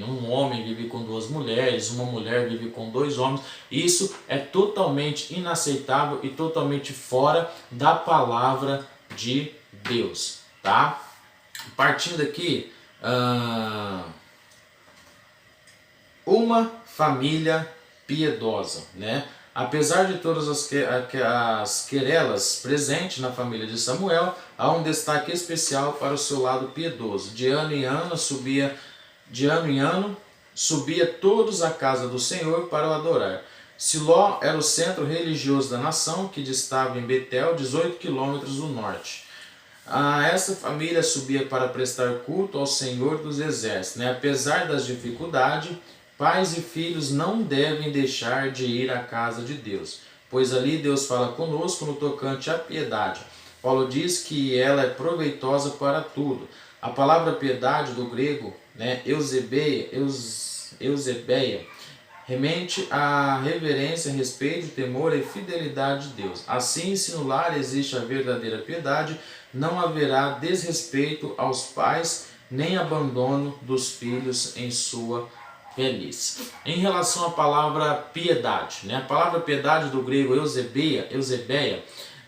um homem vive com 2 mulheres, uma mulher vive com 2 homens. Isso é totalmente inaceitável e totalmente fora da palavra de Deus, tá? Partindo aqui, uma família piedosa, né? Apesar de todas as querelas presentes na família de Samuel, há um destaque especial para o seu lado piedoso. De ano em ano subia todos à casa do Senhor para o adorar. Siló era o centro religioso da nação, que distava em Betel, 18 quilômetros do norte. Essa família subia para prestar culto ao Senhor dos Exércitos, né? Apesar das dificuldades, pais e filhos não devem deixar de ir à casa de Deus, pois ali Deus fala conosco no tocante à piedade. Paulo diz que ela é proveitosa para tudo. A palavra piedade do grego, né, eusebeia, remente a reverência, respeito, temor e fidelidade de Deus. Assim, se no lar existe a verdadeira piedade, não haverá desrespeito aos pais, nem abandono dos filhos em sua velhice. Em relação à palavra piedade, né? A palavra piedade do grego eusebeia,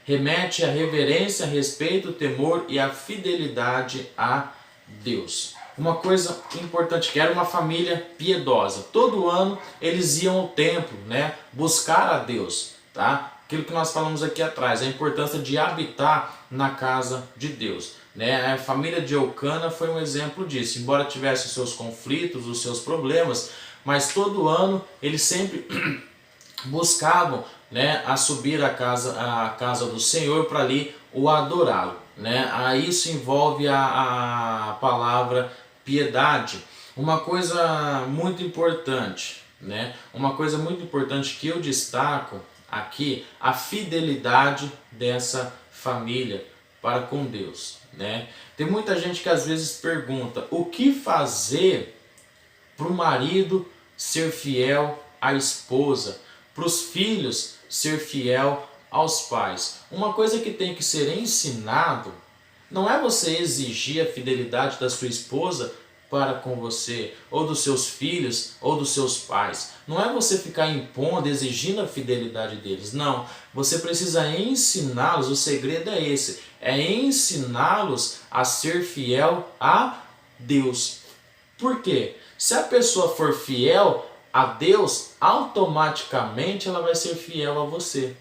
remete à reverência, respeito, temor e à fidelidade a Deus. Uma coisa importante, que era uma família piedosa. Todo ano eles iam ao templo, né, buscar a Deus, tá? Aquilo que nós falamos aqui atrás, a importância de habitar na casa de Deus, né? A família de Eucana foi um exemplo disso. Embora tivesse os seus conflitos, os seus problemas, mas todo ano eles sempre buscavam, né, a subir à casa do Senhor para ali o adorá-lo, né? Aí isso envolve a palavra piedade. Uma coisa muito importante, né? Uma coisa muito importante que eu destaco aqui, a fidelidade dessa família para com Deus, né? Tem muita gente que às vezes pergunta: o que fazer para o marido ser fiel à esposa, para os filhos ser fiel aos pais? Uma coisa que tem que ser ensinado não é você exigir a fidelidade da sua esposa para com você, ou dos seus filhos, ou dos seus pais. Não é você ficar impondo, exigindo a fidelidade deles. Não, você precisa ensiná-los, o segredo é esse, é ensiná-los a ser fiel a Deus. Por quê? Se a pessoa for fiel a Deus, automaticamente ela vai ser fiel a você.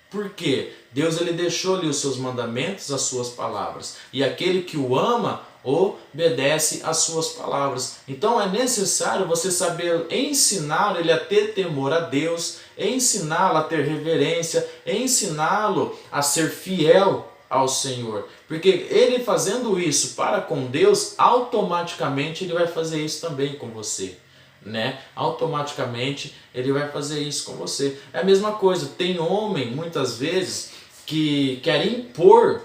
Por quê? Deus ele deixou ali os seus mandamentos, as suas palavras. E aquele que o ama, obedece às suas palavras. Então é necessário você saber ensinar ele a ter temor a Deus, ensiná-lo a ter reverência, ensiná-lo a ser fiel ao Senhor. Porque ele fazendo isso para com Deus, automaticamente ele vai fazer isso também com você, né? Automaticamente ele vai fazer isso com você. É a mesma coisa, tem homem muitas vezes que quer impor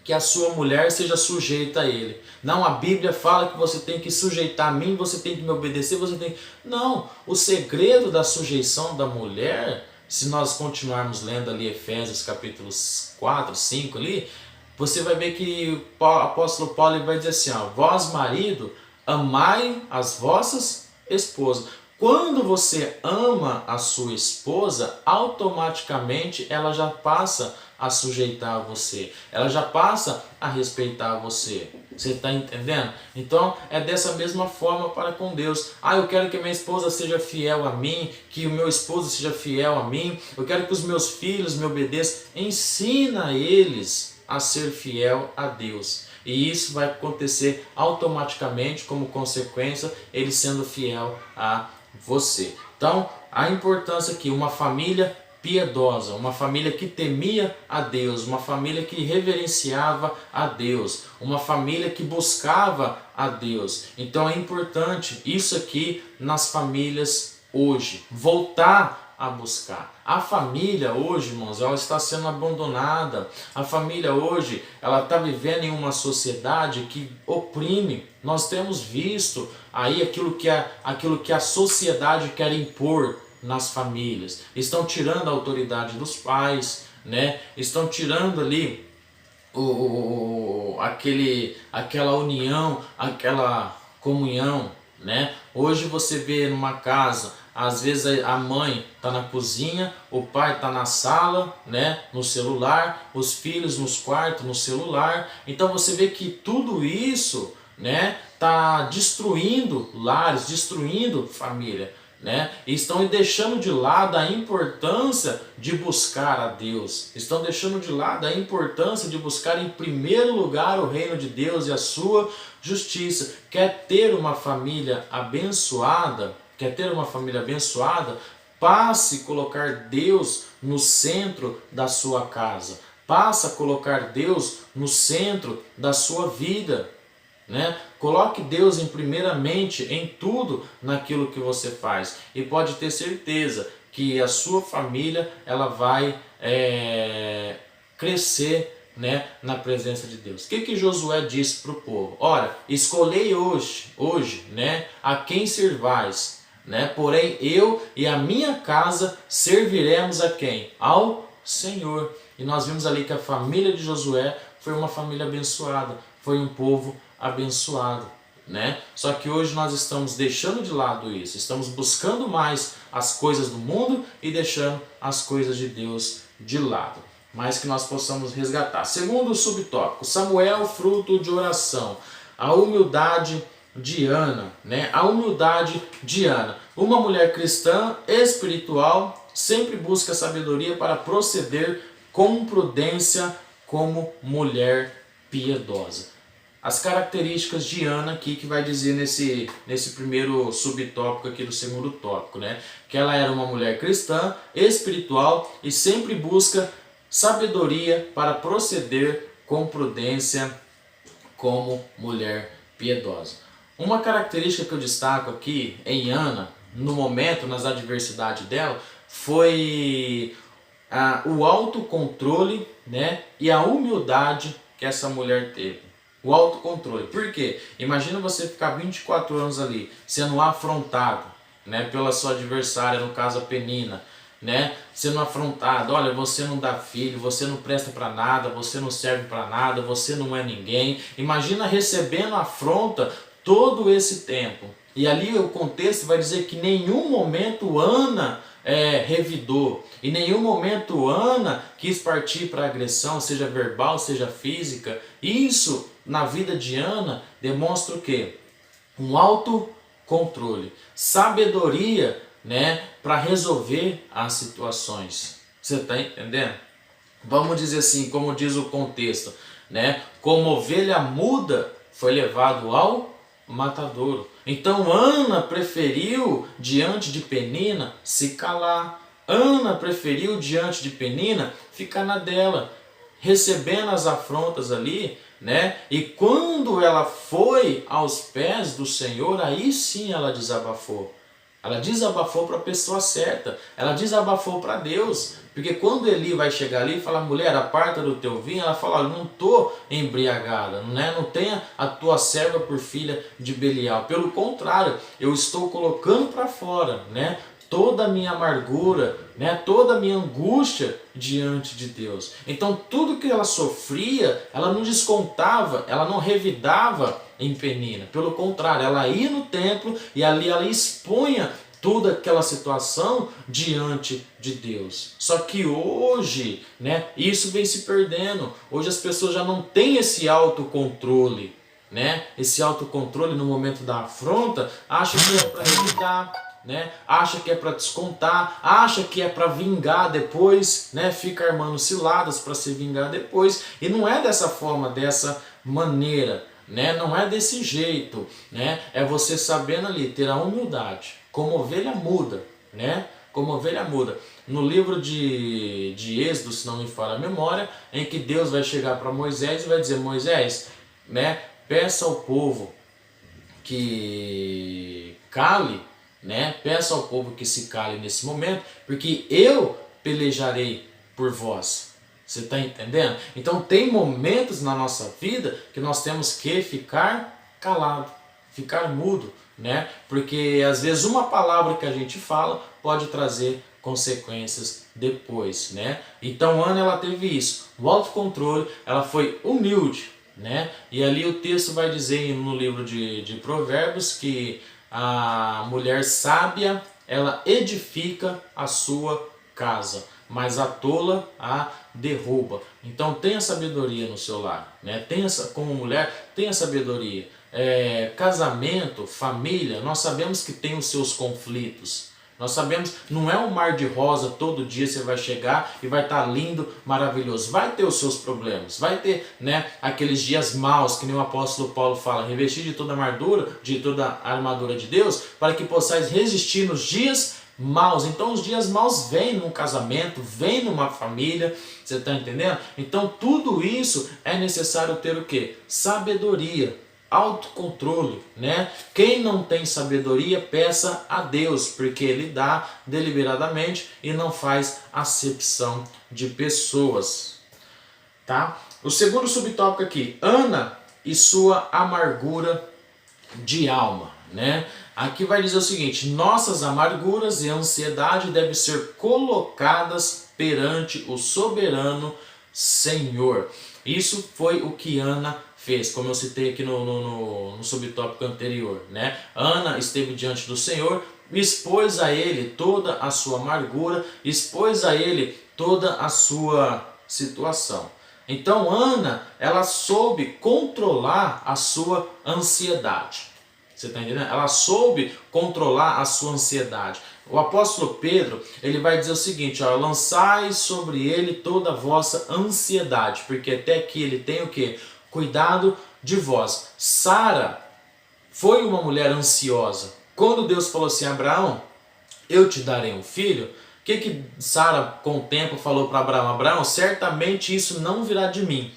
que a sua mulher seja sujeita a ele. Não, a Bíblia fala que você tem que sujeitar a mim, você tem que me obedecer, você tem... Não, o segredo da sujeição da mulher, se nós continuarmos lendo ali Efésios capítulos 4, 5 ali, você vai ver que o apóstolo Paulo vai dizer assim, ó, vós marido, amai as vossas esposas. Quando você ama a sua esposa, automaticamente ela já passa a sujeitar a você, ela já passa a respeitar você. Você está entendendo? Então é dessa mesma forma para com Deus. Eu quero que a minha esposa seja fiel a mim, que o meu esposo seja fiel a mim, eu quero que os meus filhos me obedeçam. Ensina eles a ser fiel a Deus. E isso vai acontecer automaticamente como consequência, ele sendo fiel a você. Então, a importância que uma família piedosa, uma família que temia a Deus, uma família que reverenciava a Deus, uma família que buscava a Deus. Então é importante isso aqui nas famílias hoje, voltar a buscar. A família hoje, irmãos, ela está sendo abandonada. A família hoje, ela está vivendo em uma sociedade que oprime. Nós temos visto aí aquilo que a sociedade quer impor nas famílias. Estão tirando a autoridade dos pais, né? Estão tirando ali aquela união, aquela comunhão, né? Hoje você vê numa casa, às vezes a mãe está na cozinha, o pai está na sala, né? No celular, os filhos nos quartos, no celular. Então você vê que tudo isso, né? Tá destruindo lares, destruindo família, né? E estão deixando de lado a importância de buscar a Deus. Estão deixando de lado a importância de buscar em primeiro lugar o reino de Deus e a sua justiça. Quer ter uma família abençoada? Quer ter uma família abençoada? Passe a colocar Deus no centro da sua casa. Passe a colocar Deus no centro da sua vida, né? Coloque Deus em primeiramente em tudo naquilo que você faz. E pode ter certeza que a sua família ela vai crescer, né, na presença de Deus. O que Josué disse para o povo? Ora, escolhei hoje, né, a quem servais, né? Porém eu e a minha casa serviremos a quem? Ao Senhor. E nós vimos ali que a família de Josué foi uma família abençoada, foi um povo abençoado, né? Só que hoje nós estamos deixando de lado isso, estamos buscando mais as coisas do mundo e deixando as coisas de Deus de lado. Mas que nós possamos resgatar. Segundo subtópico, Samuel, fruto de oração. A humildade de Ana, né? A humildade de Ana. Uma mulher cristã, espiritual, sempre busca sabedoria para proceder com prudência como mulher piedosa. As características de Ana aqui que vai dizer nesse primeiro subtópico aqui do segundo tópico, né? Que ela era uma mulher cristã, espiritual e sempre busca sabedoria para proceder com prudência como mulher piedosa. Uma característica que eu destaco aqui em Ana, no momento, nas adversidades dela, foi o autocontrole, né? E a humildade que essa mulher teve. O autocontrole. Por quê? Imagina você ficar 24 anos ali, sendo afrontado, né, pela sua adversária, no caso a Penina, né, sendo afrontado, olha, você não dá filho, você não presta para nada, você não serve para nada, você não é ninguém. Imagina recebendo afronta todo esse tempo. E ali o contexto vai dizer que em nenhum momento Ana revidou, em nenhum momento Ana quis partir para agressão, seja verbal, seja física. Isso na vida de Ana demonstra o quê? Um autocontrole, sabedoria, né, para resolver as situações. Você está entendendo? Vamos dizer assim, como diz o contexto, né? Como ovelha muda foi levado ao matadouro. Então Ana preferiu diante de Penina se calar. Ana preferiu diante de Penina ficar na dela, recebendo as afrontas ali, né? E quando ela foi aos pés do Senhor, aí sim ela desabafou. Ela desabafou para a pessoa certa, ela desabafou para Deus. Porque quando Eli vai chegar ali e falar, mulher, aparta do teu vinho, ela fala, não estou embriagada, né? Não tenha a tua serva por filha de Belial. Pelo contrário, eu estou colocando para fora, né, toda a minha amargura, né, toda a minha angústia diante de Deus. Então tudo que ela sofria, ela não descontava, ela não revidava em Penina. Pelo contrário, ela ia no templo e ali ela expunha toda aquela situação diante de Deus. Só que hoje, né, isso vem se perdendo. Hoje as pessoas já não têm esse autocontrole, né? Esse autocontrole no momento da afronta, acha que é para evitar, né? Acha que é para descontar, acha que é para vingar depois, né? Fica armando ciladas para se vingar depois. E não é dessa forma, dessa maneira, né? Não é desse jeito, né? É você sabendo ali ter a humildade, como ovelha muda, né? Como ovelha muda. No livro de Êxodo, se não me falha a memória, em que Deus vai chegar para Moisés e vai dizer, Moisés, né, peça ao povo que cale, né? Peça ao povo que se cale nesse momento, porque eu pelejarei por vós. Você está entendendo? Então tem momentos na nossa vida que nós temos que ficar calado, ficar mudo, né? Porque às vezes uma palavra que a gente fala pode trazer consequências depois, né? Então Ana, ela teve isso, o autocontrole, ela foi humilde, né? E ali o texto vai dizer no livro de Provérbios que a mulher sábia, ela edifica a sua casa, mas a tola a derruba. Então tenha sabedoria no seu lar, né? Como mulher, tenha sabedoria. Casamento, família, nós sabemos que tem os seus conflitos. Nós sabemos, não é um mar de rosa, todo dia você vai chegar e vai estar lindo, maravilhoso. Vai ter os seus problemas, vai ter, né, aqueles dias maus, que nem o apóstolo Paulo fala, revestir de toda a armadura de Deus, para que possais resistir nos dias maus. Então os dias maus vêm num casamento, vêm numa família, você está entendendo? Então tudo isso é necessário ter o quê? Sabedoria. Autocontrole, né? Quem não tem sabedoria, peça a Deus, porque Ele dá deliberadamente e não faz acepção de pessoas, tá? O segundo subtópico aqui, Ana e sua amargura de alma, né? Aqui vai dizer o seguinte: nossas amarguras e ansiedade devem ser colocadas perante o soberano Senhor. Isso foi o que Ana fez, como eu citei aqui no subtópico anterior, né? Ana esteve diante do Senhor, expôs a Ele toda a sua amargura, expôs a Ele toda a sua situação. Então Ana, ela soube controlar a sua ansiedade. Você está entendendo? Ela soube controlar a sua ansiedade. O apóstolo Pedro, ele vai dizer o seguinte, ó, lançai sobre ele toda a vossa ansiedade, porque até aqui ele tem o quê? Cuidado de vós. Sara foi uma mulher ansiosa. Quando Deus falou assim, Abraão, eu te darei um filho, o que Sara com o tempo falou para Abraão? Abraão, certamente isso não virá de mim.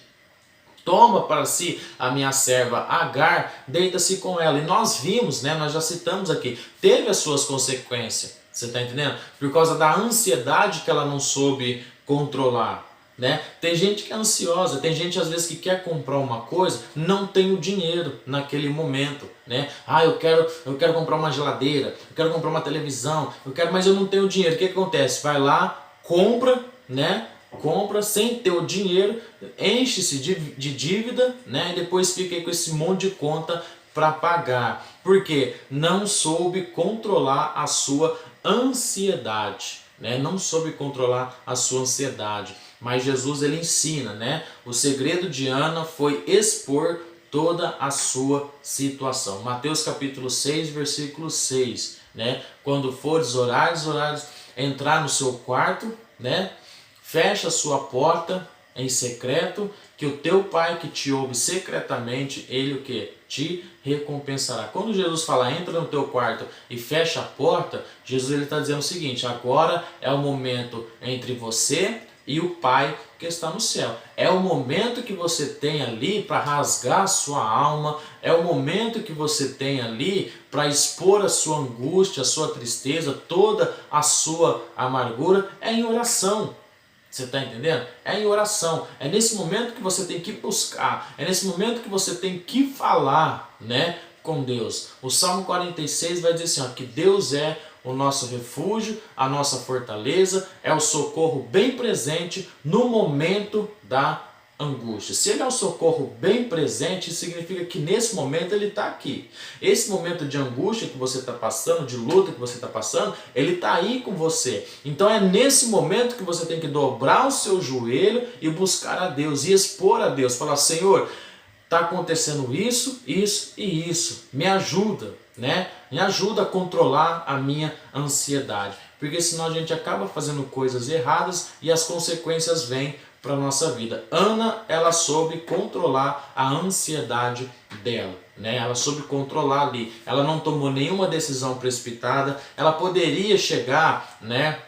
Toma para si a minha serva Agar, deita-se com ela. E nós vimos, né, nós já citamos aqui, teve as suas consequências. Você está entendendo? Por causa da ansiedade que ela não soube controlar. Né? Tem gente que é ansiosa, tem gente às vezes que quer comprar uma coisa, não tem o dinheiro naquele momento, né? Eu quero comprar uma geladeira, eu quero comprar uma televisão, mas eu não tenho dinheiro. O que acontece? Vai lá, compra, né? Compra sem ter o dinheiro, enche-se de dívida, né? E depois fica aí com esse monte de conta para pagar. Porque não soube controlar a sua ansiedade, né? Não soube controlar a sua ansiedade. Mas Jesus, ele ensina, né? O segredo de Ana foi expor toda a sua situação. Mateus capítulo 6, versículo 6, né? Quando fores orar, entrar no seu quarto, né? Fecha a sua porta em secreto, que o teu pai que te ouve secretamente, ele o que? Te recompensará. Quando Jesus fala, entra no teu quarto e fecha a porta, Jesus ele está dizendo o seguinte, agora é o momento entre você e o Pai que está no céu. É o momento que você tem ali para rasgar a sua alma, é o momento que você tem ali para expor a sua angústia, a sua tristeza, toda a sua amargura, é em oração. Você está entendendo? É em oração. É nesse momento que você tem que buscar, é nesse momento que você tem que falar, né, com Deus. O Salmo 46 vai dizer assim, ó, que Deus é o nosso refúgio, a nossa fortaleza, é o socorro bem presente no momento da angústia. Se ele é o socorro bem presente, significa que nesse momento ele está aqui. Esse momento de angústia que você está passando, de luta que você está passando, ele está aí com você. Então é nesse momento que você tem que dobrar o seu joelho e buscar a Deus, e expor a Deus, falar, Senhor, está acontecendo isso, isso e isso, me ajuda, né? Me ajuda a controlar a minha ansiedade, porque senão a gente acaba fazendo coisas erradas e as consequências vêm para a nossa vida. Ana, ela soube controlar a ansiedade dela, né? Ela soube controlar ali, ela não tomou nenhuma decisão precipitada, ela poderia chegar, né,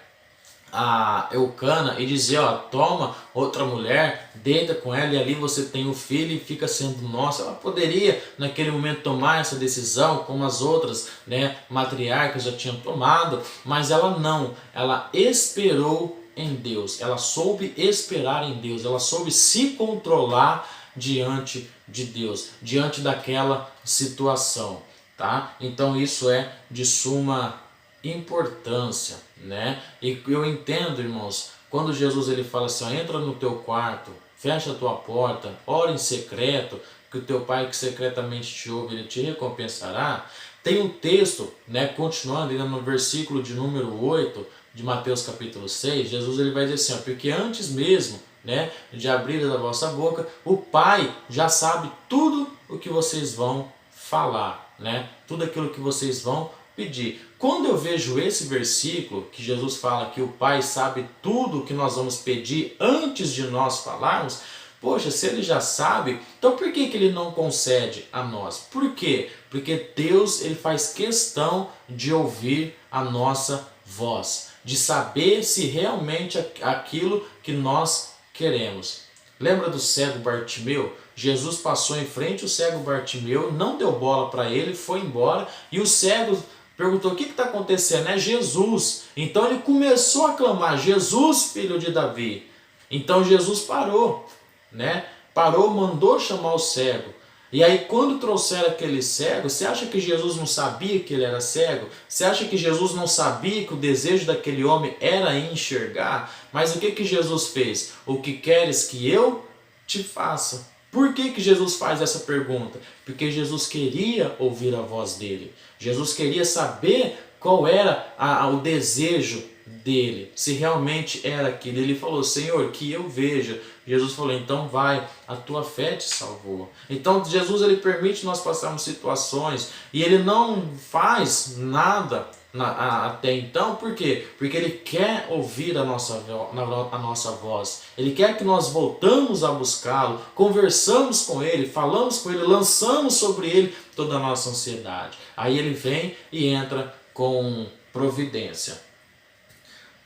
a Eucana e dizer, ó, toma outra mulher, deita com ela e ali você tem o filho e fica sendo nosso. Ela poderia naquele momento tomar essa decisão, como as outras, né, matriarcas já tinham tomado, mas ela não, ela esperou em Deus, ela soube esperar em Deus, ela soube se controlar diante de Deus, diante daquela situação, tá? Então isso é de suma importância, né? E eu entendo, irmãos, quando Jesus ele fala assim, ó, entra no teu quarto, fecha a tua porta, ora em secreto, que o teu pai que secretamente te ouve, ele te recompensará. Tem um texto, né, continuando ainda no versículo de número 8 de Mateus capítulo 6, Jesus ele vai dizer assim, ó, porque antes mesmo, né, de abrir a vossa boca, o Pai já sabe tudo o que vocês vão falar, né? Tudo aquilo que vocês vão pedir. Quando eu vejo esse versículo, que Jesus fala que o Pai sabe tudo o que nós vamos pedir antes de nós falarmos, poxa, se ele já sabe, então por que ele não concede a nós? Por quê? Porque Deus ele faz questão de ouvir a nossa voz, de saber se realmente aquilo que nós queremos. Lembra do cego Bartimeu? Jesus passou em frente ao cego Bartimeu, não deu bola para ele, foi embora e o cego perguntou, o que está acontecendo? É Jesus. Então ele começou a clamar, Jesus, filho de Davi. Então Jesus parou, né? Parou, mandou chamar o cego. E aí quando trouxeram aquele cego, você acha que Jesus não sabia que ele era cego? Você acha que Jesus não sabia que o desejo daquele homem era enxergar? Mas o que Jesus fez? O que queres que eu te faça? Por que Jesus faz essa pergunta? Porque Jesus queria ouvir a voz dele. Jesus queria saber qual era o desejo dele, se realmente era aquilo. Ele falou, Senhor, que eu veja. Jesus falou, então vai, a tua fé te salvou. Então Jesus ele permite nós passarmos situações e ele não faz nada até então, por quê? Porque ele quer ouvir a nossa voz, ele quer que nós voltamos a buscá-lo, conversamos com ele, falamos com ele, lançamos sobre ele toda a nossa ansiedade. Aí ele vem e entra com providência.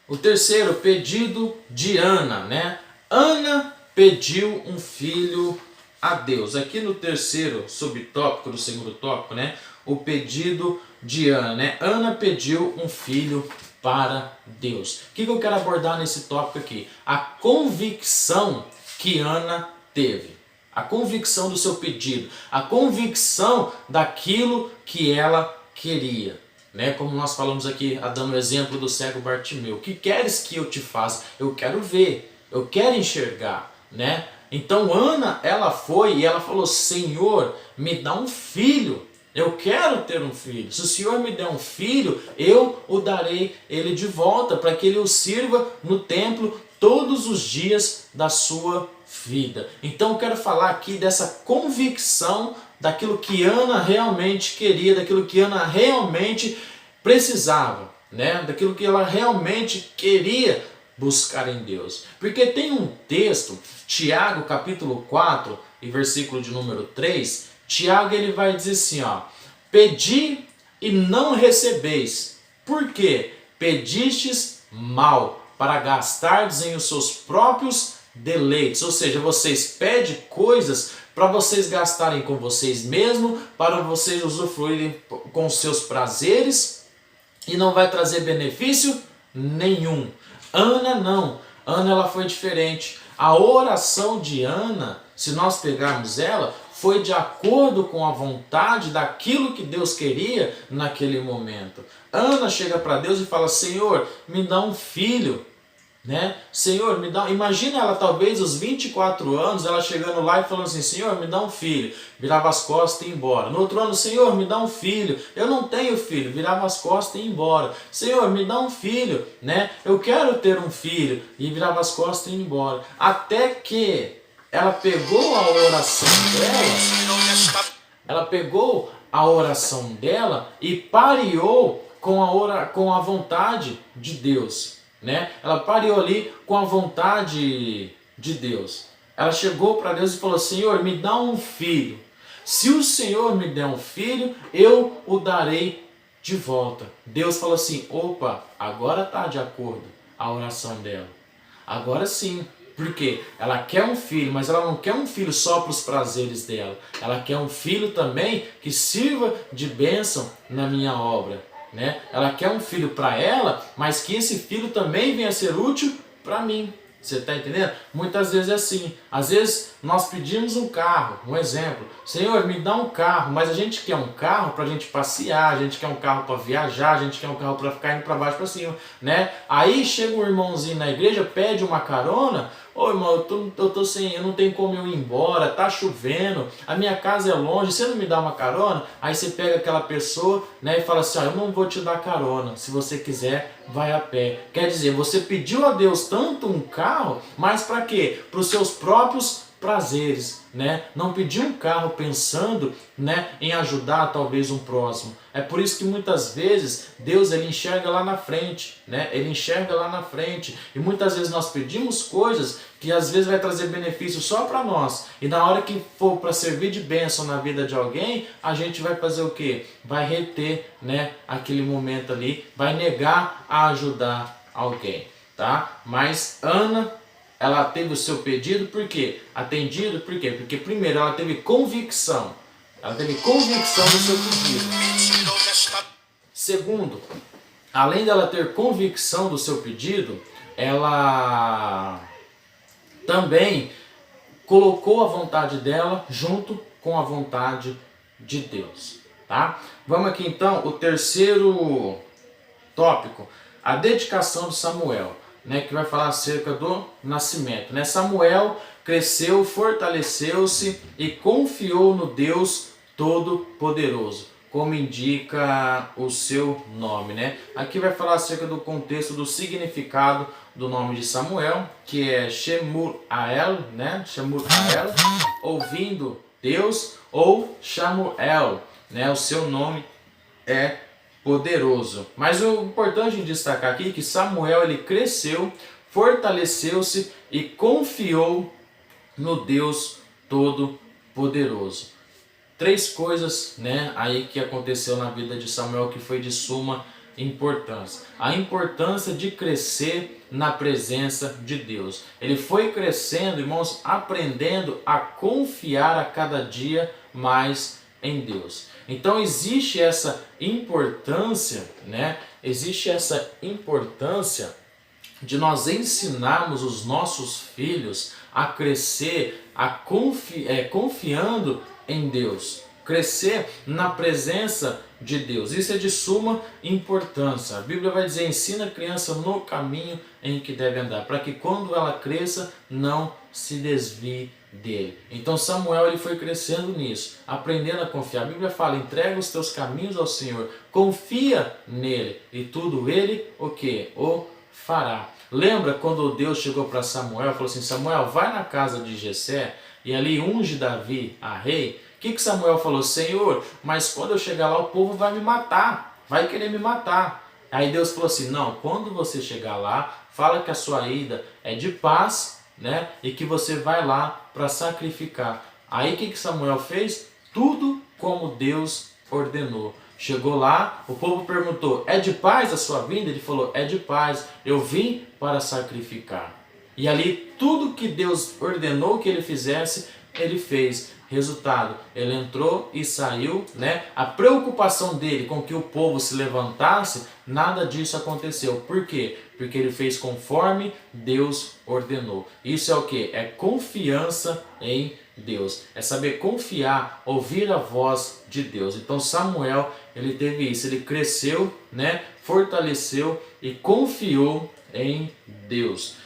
O terceiro, pedido de Ana, né? Ana pediu um filho a Deus. Aqui no terceiro subtópico, do segundo tópico, né? O pedido de Ana, né? Ana pediu um filho para Deus. O que eu quero abordar nesse tópico aqui? A convicção que Ana teve. A convicção do seu pedido. A convicção daquilo que ela queria. Né? Como nós falamos aqui, dando o exemplo do cego Bartimeu. O que queres que eu te faça? Eu quero ver. Eu quero enxergar. Né? Então Ana, ela foi e ela falou, Senhor, me dá um filho. Eu quero ter um filho. Se o Senhor me der um filho, eu o darei ele de volta, para que ele o sirva no templo todos os dias da sua vida. Então eu quero falar aqui dessa convicção daquilo que Ana realmente queria, daquilo que Ana realmente precisava, né? Daquilo que ela realmente queria buscar em Deus. Porque tem um texto, Tiago capítulo 4 e versículo de número 3, Tiago ele vai dizer assim, ó, pedi e não recebeis, porque pedistes mal, para gastardes em os seus próprios deleites. Ou seja, vocês pedem coisas para vocês gastarem com vocês mesmos, para vocês usufruírem com os seus prazeres, e não vai trazer benefício nenhum. Ana não, Ana ela foi diferente. A oração de Ana, se nós pegarmos ela, foi de acordo com a vontade daquilo que Deus queria naquele momento. Ana chega para Deus e fala, Senhor, me dá um filho. Né? Senhor, me dá. Imagina ela, talvez, aos 24 anos, ela chegando lá e falando assim, Senhor, me dá um filho. Virava as costas e ia embora. No outro ano, Senhor, me dá um filho. Eu não tenho filho. Virava as costas e ia embora. Senhor, me dá um filho. Né? Eu quero ter um filho. E virava as costas e ia embora. Até que ela pegou a oração dela. Ela pegou a oração dela e pareou com a vontade de Deus. Né? Ela pareou ali com a vontade de Deus. Ela chegou para Deus e falou, Senhor, me dá um filho. Se o Senhor me der um filho, eu o darei de volta. Deus falou assim, opa, agora está de acordo a oração dela. Agora sim. Porque ela quer um filho, mas ela não quer um filho só para os prazeres dela. Ela quer um filho também que sirva de bênção na minha obra. Né? Ela quer um filho para ela, mas que esse filho também venha a ser útil para mim. Você está entendendo? Muitas vezes é assim. Às vezes nós pedimos um carro, um exemplo. Senhor, me dá um carro, mas a gente quer um carro para a gente passear, a gente quer um carro para viajar, a gente quer um carro para ficar indo para baixo para cima, né? Aí chega um irmãozinho na igreja, pede uma carona. Ô irmão, eu tô sem, eu não tenho como eu ir embora, tá chovendo, a minha casa é longe, você não me dá uma carona? Aí você pega aquela pessoa, né, e fala assim, ó, eu não vou te dar carona, se você quiser, vai a pé. Quer dizer, você pediu a Deus tanto um carro, mas para quê? Para os seus próprios prazeres, né? Não pedir um carro pensando, né, em ajudar talvez um próximo. É por isso que muitas vezes Deus ele enxerga lá na frente, né? Ele enxerga lá na frente. E muitas vezes nós pedimos coisas que às vezes vai trazer benefício só para nós. E na hora que for para servir de bênção na vida de alguém, a gente vai fazer o quê? Vai reter, né, aquele momento ali, vai negar a ajudar alguém, tá? Mas Ana, ela teve o seu pedido, por quê? Atendido, por quê? Porque primeiro ela teve convicção. Ela teve convicção do seu pedido. Segundo, além dela ter convicção do seu pedido, ela também colocou a vontade dela junto com a vontade de Deus, tá? Vamos aqui então, o terceiro tópico, a dedicação de Samuel, né, que vai falar acerca do nascimento, né? Samuel cresceu, fortaleceu-se e confiou no Deus Todo-Poderoso, como indica o seu nome, né? Aqui vai falar acerca do contexto, do significado do nome de Samuel, que é Shemuel, né? Shemuel, ouvindo Deus, ou Shamuel, né? O seu nome é poderoso. Mas o importante em destacar aqui é que Samuel ele cresceu, fortaleceu-se e confiou no Deus Todo-Poderoso. Três coisas, né, aí que aconteceu na vida de Samuel que foi de suma importância. A importância de crescer na presença de Deus. Ele foi crescendo, irmãos, aprendendo a confiar a cada dia mais em Deus. Então existe essa importância, né? Existe essa importância de nós ensinarmos os nossos filhos a crescer, confiando em Deus, crescer na presença de Deus. Isso é de suma importância. A Bíblia vai dizer, ensina a criança no caminho em que deve andar, para que quando ela cresça, não se desvie dele. Então Samuel ele foi crescendo nisso, aprendendo a confiar. A Bíblia fala, entrega os teus caminhos ao Senhor, confia nele e tudo ele o que? O fará. Lembra quando Deus chegou para Samuel e falou assim, Samuel, vai na casa de Jessé e ali unge Davi a rei? O que Samuel falou? Senhor, mas quando eu chegar lá o povo vai me matar, vai querer me matar. Aí Deus falou assim, não, quando você chegar lá, fala que a sua ida é de paz, né? E que você vai lá para sacrificar. Aí o que Samuel fez? Tudo como Deus ordenou. Chegou lá, o povo perguntou, é de paz a sua vinda? Ele falou, é de paz, eu vim para sacrificar. E ali tudo que Deus ordenou que ele fizesse, ele fez. Resultado, ele entrou e saiu, né? A preocupação dele com que o povo se levantasse, nada disso aconteceu. Por quê? Porque ele fez conforme Deus ordenou. Isso é o que? É confiança em Deus. É saber confiar, ouvir a voz de Deus. Então Samuel, ele teve isso. Ele cresceu, né? Fortaleceu e confiou em Deus.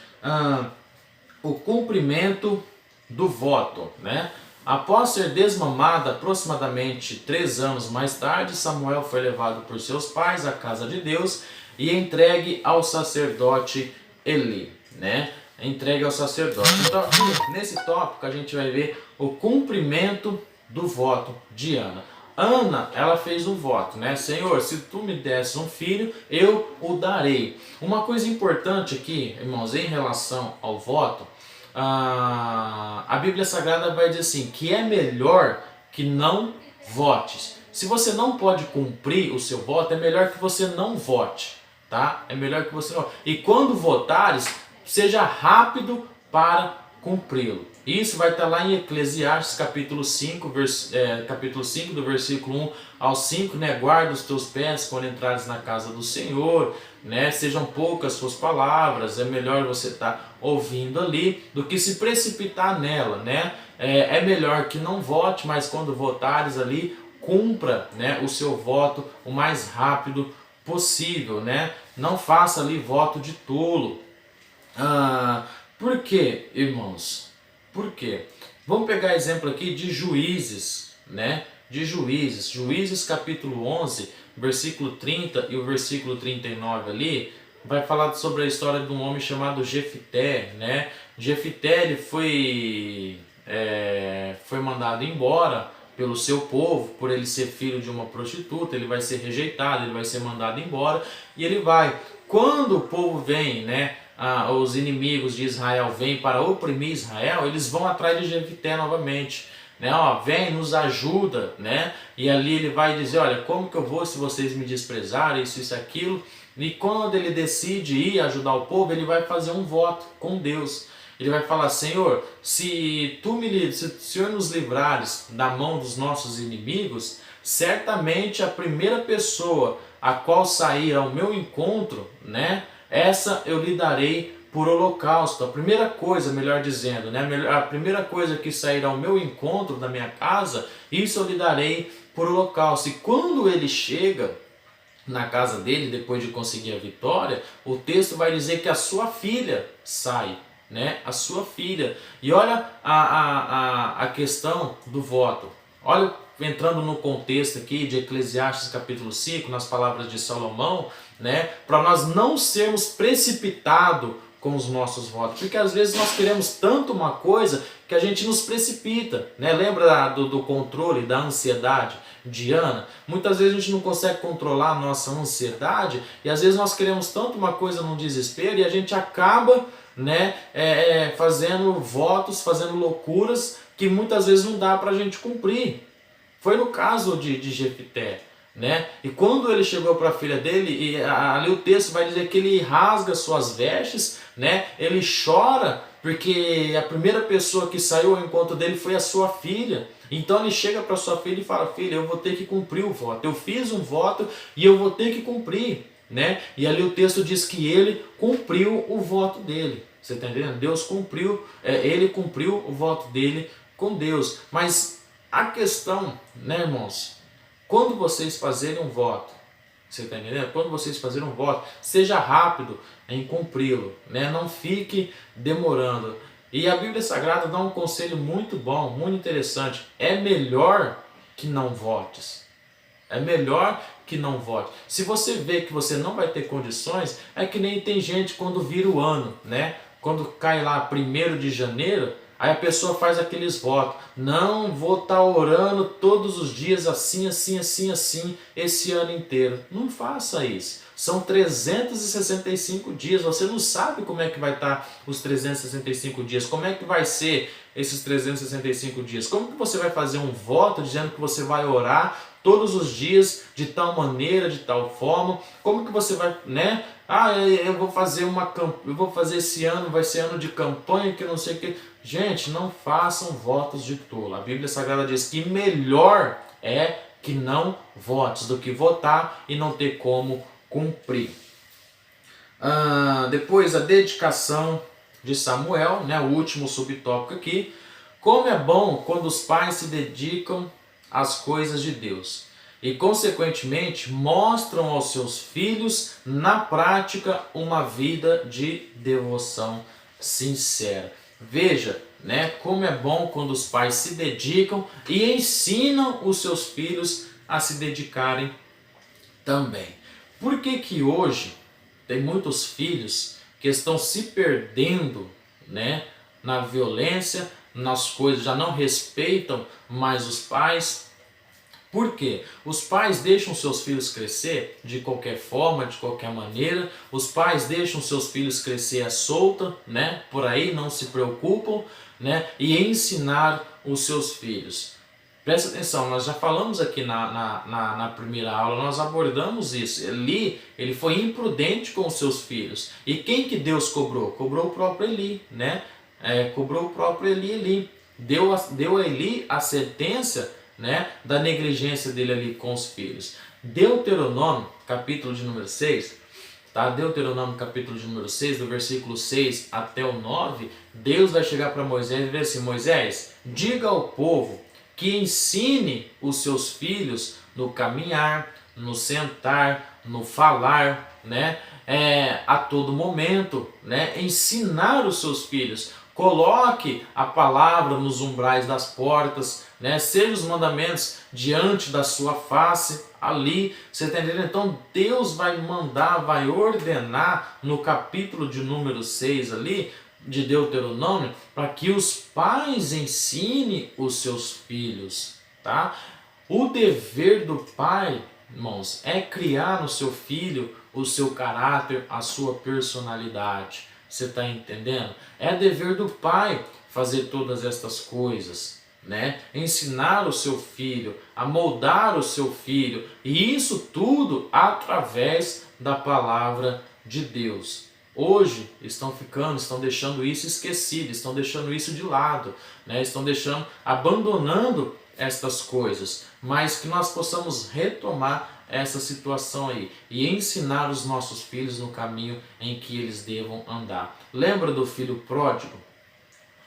O cumprimento do voto, né? Após ser desmamada aproximadamente 3 anos mais tarde, Samuel foi levado por seus pais à casa de Deus e entregue ao sacerdote Eli, né? Entregue ao sacerdote. Então, aqui, nesse tópico, a gente vai ver o cumprimento do voto de Ana. Ana, ela fez um voto, né? Senhor, se tu me desse um filho, eu o darei. Uma coisa importante aqui, irmãos, em relação ao voto, a Bíblia Sagrada vai dizer assim, que é melhor que não votes. Se você não pode cumprir o seu voto, é melhor que você não vote, tá? É melhor que você não. E quando votares, seja rápido para cumpri-lo. Isso vai estar lá em Eclesiastes capítulo 5, capítulo 5 do versículo 1 ao 5, né? Guarda os teus pés quando entrares na casa do Senhor, né? Sejam poucas suas palavras, é melhor você estar ouvindo ali do que se precipitar nela, né? É melhor que não vote, mas quando votares ali, cumpra, né, o seu voto o mais rápido possível, né? Não faça ali voto de tolo. Por quê, irmãos? Por quê? Vamos pegar exemplo aqui de Juízes, né? De Juízes. Juízes capítulo 11, versículo 30 e o versículo 39 ali, vai falar sobre a história de um homem chamado Jefité, né? Jefité, ele foi mandado embora pelo seu povo, por ele ser filho de uma prostituta, ele vai ser rejeitado, ele vai ser mandado embora, e ele vai. Quando o povo vem, né, os inimigos de Israel vêm para oprimir Israel, eles vão atrás de Jefité novamente, né? Vem, nos ajuda, né? E ali ele vai dizer, olha, como que eu vou se vocês me desprezarem, isso, aquilo. E quando ele decide ir ajudar o povo, ele vai fazer um voto com Deus. Ele vai falar, Senhor, se o Senhor nos livrares da mão dos nossos inimigos, certamente a primeira pessoa a qual sair ao meu encontro, né, essa eu lhe darei por holocausto. A primeira coisa, melhor dizendo, né, a primeira coisa que sair ao meu encontro da minha casa, isso eu lhe darei por holocausto. E quando ele chega na casa dele, depois de conseguir a vitória, o texto vai dizer que a sua filha sai, né? A sua filha. E olha a questão do voto. Olha, entrando no contexto aqui de Eclesiastes capítulo 5, nas palavras de Salomão, né? Para nós não sermos precipitados com os nossos votos, porque às vezes nós queremos tanto uma coisa que a gente nos precipita, né? Lembra do controle, da ansiedade de Ana? Muitas vezes a gente não consegue controlar a nossa ansiedade e às vezes nós queremos tanto uma coisa num desespero e a gente acaba, né, fazendo votos, fazendo loucuras que muitas vezes não dá para a gente cumprir. Foi no caso de Jefité, né? E quando ele chegou para a filha dele, e ali o texto vai dizer que ele rasga suas vestes, né? Ele chora porque a primeira pessoa que saiu ao encontro dele foi a sua filha. Então ele chega para sua filha e fala, filha, eu vou ter que cumprir o voto. Eu fiz um voto e eu vou ter que cumprir, né? E ali o texto diz que ele cumpriu o voto dele. Você está entendendo? Deus cumpriu, ele cumpriu o voto dele com Deus. Mas a questão, né, irmãos, quando vocês fazerem um voto, você está entendendo? Quando vocês fazerem um voto, seja rápido em cumpri-lo, né? Não fique demorando. E a Bíblia Sagrada dá um conselho muito bom, muito interessante. É melhor que não votes. É melhor que não vote. Se você vê que você não vai ter condições, é que nem tem gente quando vira o ano, né? Quando cai lá 1º de janeiro, aí a pessoa faz aqueles votos. Não, vou estar orando todos os dias assim, assim, assim, assim, esse ano inteiro. Não faça isso. São 365 dias. Você não sabe como é que vai estar os 365 dias. Como é que vai ser esses 365 dias? Como que você vai fazer um voto dizendo que você vai orar todos os dias de tal maneira, de tal forma? Como que você vai, né? Eu vou fazer esse ano, vai ser ano de campanha, que não sei o que. Gente, não façam votos de tolo. A Bíblia Sagrada diz que melhor é que não votes do que votar e não ter como cumprir. Depois a dedicação de Samuel, né? O último subtópico aqui. Como é bom quando os pais se dedicam às coisas de Deus e, consequentemente, mostram aos seus filhos, na prática, uma vida de devoção sincera. Veja, né, como é bom quando os pais se dedicam e ensinam os seus filhos a se dedicarem também. Por que que hoje tem muitos filhos que estão se perdendo, né, na violência, nas coisas, já não respeitam mais os pais? Por quê? Os pais deixam seus filhos crescer de qualquer forma, de qualquer maneira. Os pais deixam seus filhos crescer à solta, né? Por aí, não se preocupam, né? E ensinar os seus filhos. Presta atenção, nós já falamos aqui na primeira aula, nós abordamos isso. Ele foi imprudente com os seus filhos. E quem que Deus cobrou? Cobrou o próprio Eli, né? Cobrou o próprio Eli. Deu a Eli a sentença, né, da negligência dele ali com os filhos. Deuteronômio, capítulo de número 6, tá? Deuteronômio capítulo de número 6, do versículo 6 até o 9, Deus vai chegar para Moisés e dizer assim: Moisés, diga ao povo que ensine os seus filhos no caminhar, no sentar, no falar, né? A todo momento, né? Ensinar os seus filhos. Coloque a palavra nos umbrais das portas, né? Seja os mandamentos diante da sua face, ali, você está entendendo? Então Deus vai mandar, vai ordenar no capítulo de número 6 ali, de Deuteronômio, para que os pais ensinem os seus filhos, tá? O dever do pai, irmãos, é criar no seu filho o seu caráter, a sua personalidade. Você está entendendo? É dever do pai fazer todas estas coisas, né? Ensinar o seu filho, a moldar o seu filho, e isso tudo através da palavra de Deus. Hoje estão deixando isso esquecido, estão deixando isso de lado, né? Estão abandonando estas coisas, mas que nós possamos retomar essa situação aí e ensinar os nossos filhos no caminho em que eles devam andar. Lembra do filho pródigo?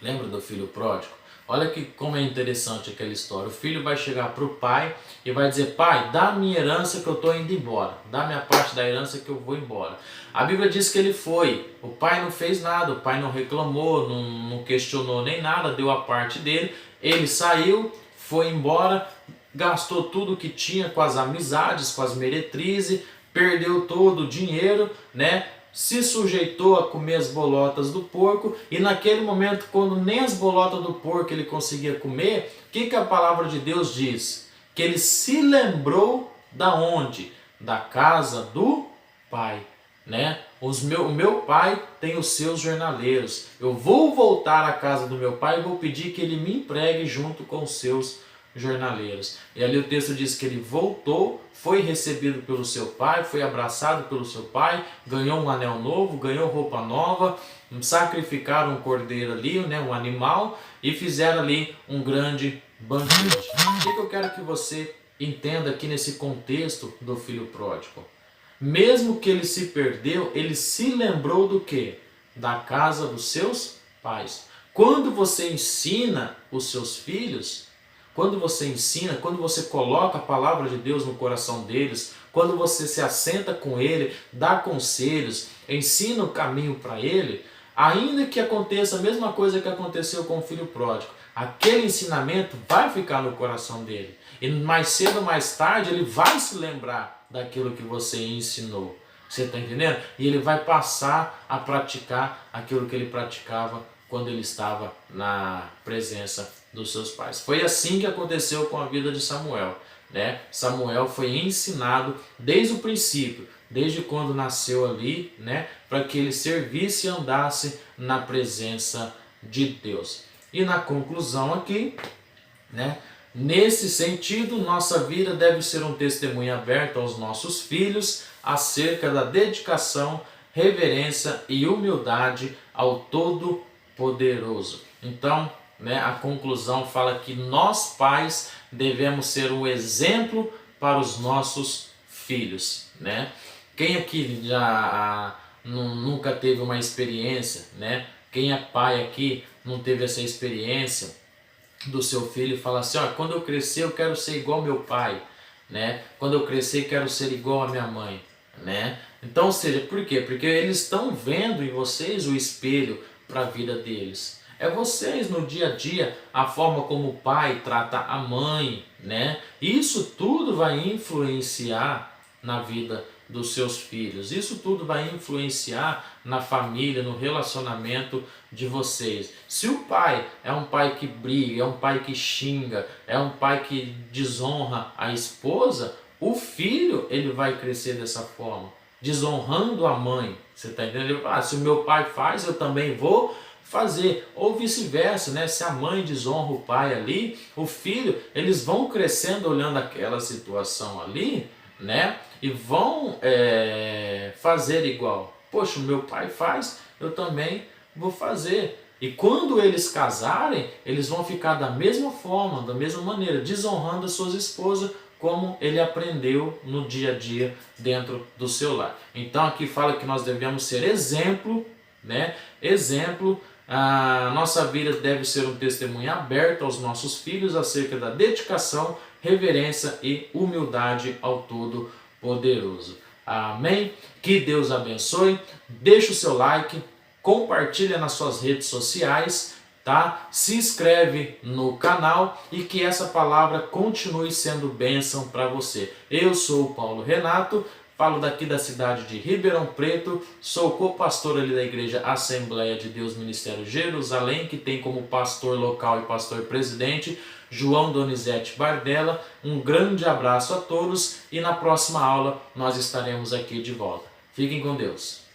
Lembra do filho pródigo? Olha que como é interessante aquela história. O filho vai chegar para o pai e vai dizer: pai, dá a minha herança que eu estou indo embora. Dá a minha parte da herança que eu vou embora. A Bíblia diz que ele foi. O pai não fez nada, o pai não reclamou, não questionou nem nada, deu a parte dele. Ele saiu, foi embora, gastou tudo que tinha com as amizades, com as meretrizes, perdeu todo o dinheiro, né? Se sujeitou a comer as bolotas do porco, e naquele momento, quando nem as bolotas do porco ele conseguia comer, o que a palavra de Deus diz? Que ele se lembrou da onde? Da casa do pai, né? O meu pai tem os seus jornaleiros, eu vou voltar à casa do meu pai e vou pedir que ele me empregue junto com os seus jornaleiros. E ali o texto diz que ele voltou, foi recebido pelo seu pai, foi abraçado pelo seu pai, ganhou um anel novo, ganhou roupa nova, sacrificaram um cordeiro ali, né, um animal, e fizeram ali um grande banquete. O que eu quero que você entenda aqui nesse contexto do filho pródigo? Mesmo que ele se perdeu, ele se lembrou do quê? Da casa dos seus pais. Quando você ensina os seus filhos, quando você coloca a palavra de Deus no coração deles, quando você se assenta com ele, dá conselhos, ensina o caminho para ele, ainda que aconteça a mesma coisa que aconteceu com o filho pródigo, aquele ensinamento vai ficar no coração dele. E mais cedo ou mais tarde ele vai se lembrar daquilo que você ensinou. Você está entendendo? E ele vai passar a praticar aquilo que ele praticava quando ele estava na presença dos seus pais. Foi assim que aconteceu com a vida de Samuel, né? Samuel foi ensinado desde o princípio, desde quando nasceu ali, né? Para que ele servisse e andasse na presença de Deus. E na conclusão aqui, né? Nesse sentido, nossa vida deve ser um testemunho aberto aos nossos filhos acerca da dedicação, reverência e humildade ao Todo-Poderoso. Então, né, a conclusão fala que nós pais devemos ser um exemplo para os nossos filhos, né? Quem aqui já nunca teve uma experiência, né? Quem é pai aqui não teve essa experiência do seu filho e fala assim: ó, quando eu crescer eu quero ser igual ao meu pai, né? Quando eu crescer quero ser igual à minha mãe, né? Então, ou seja, por quê? Porque eles estão vendo em vocês o espelho para a vida deles. É vocês no dia a dia, a forma como o pai trata a mãe, né? Isso tudo vai influenciar na vida dos seus filhos. Isso tudo vai influenciar na família, no relacionamento de vocês. Se o pai é um pai que briga, é um pai que xinga, é um pai que desonra a esposa, o filho ele vai crescer dessa forma, desonrando a mãe. Você está entendendo? Se o meu pai faz, eu também vou fazer, ou vice-versa, né? Se a mãe desonra o pai ali, o filho, eles vão crescendo olhando aquela situação ali, né? E vão fazer igual. Poxa, o meu pai faz, eu também vou fazer. E quando eles casarem, eles vão ficar da mesma forma, da mesma maneira, desonrando as suas esposas como ele aprendeu no dia a dia dentro do seu lar. Então aqui fala que nós devemos ser exemplo, né? Exemplo, a nossa vida deve ser um testemunho aberto aos nossos filhos acerca da dedicação, reverência e humildade ao Todo-Poderoso. Amém? Que Deus abençoe. Deixa o seu like, compartilha nas suas redes sociais, tá? Se inscreve no canal e que essa palavra continue sendo bênção para você. Eu sou o Paulo Renato, falo daqui da cidade de Ribeirão Preto, sou co-pastor ali da Igreja Assembleia de Deus Ministério Jerusalém, que tem como pastor local e pastor presidente João Donizete Bardella. Um grande abraço a todos e na próxima aula nós estaremos aqui de volta. Fiquem com Deus.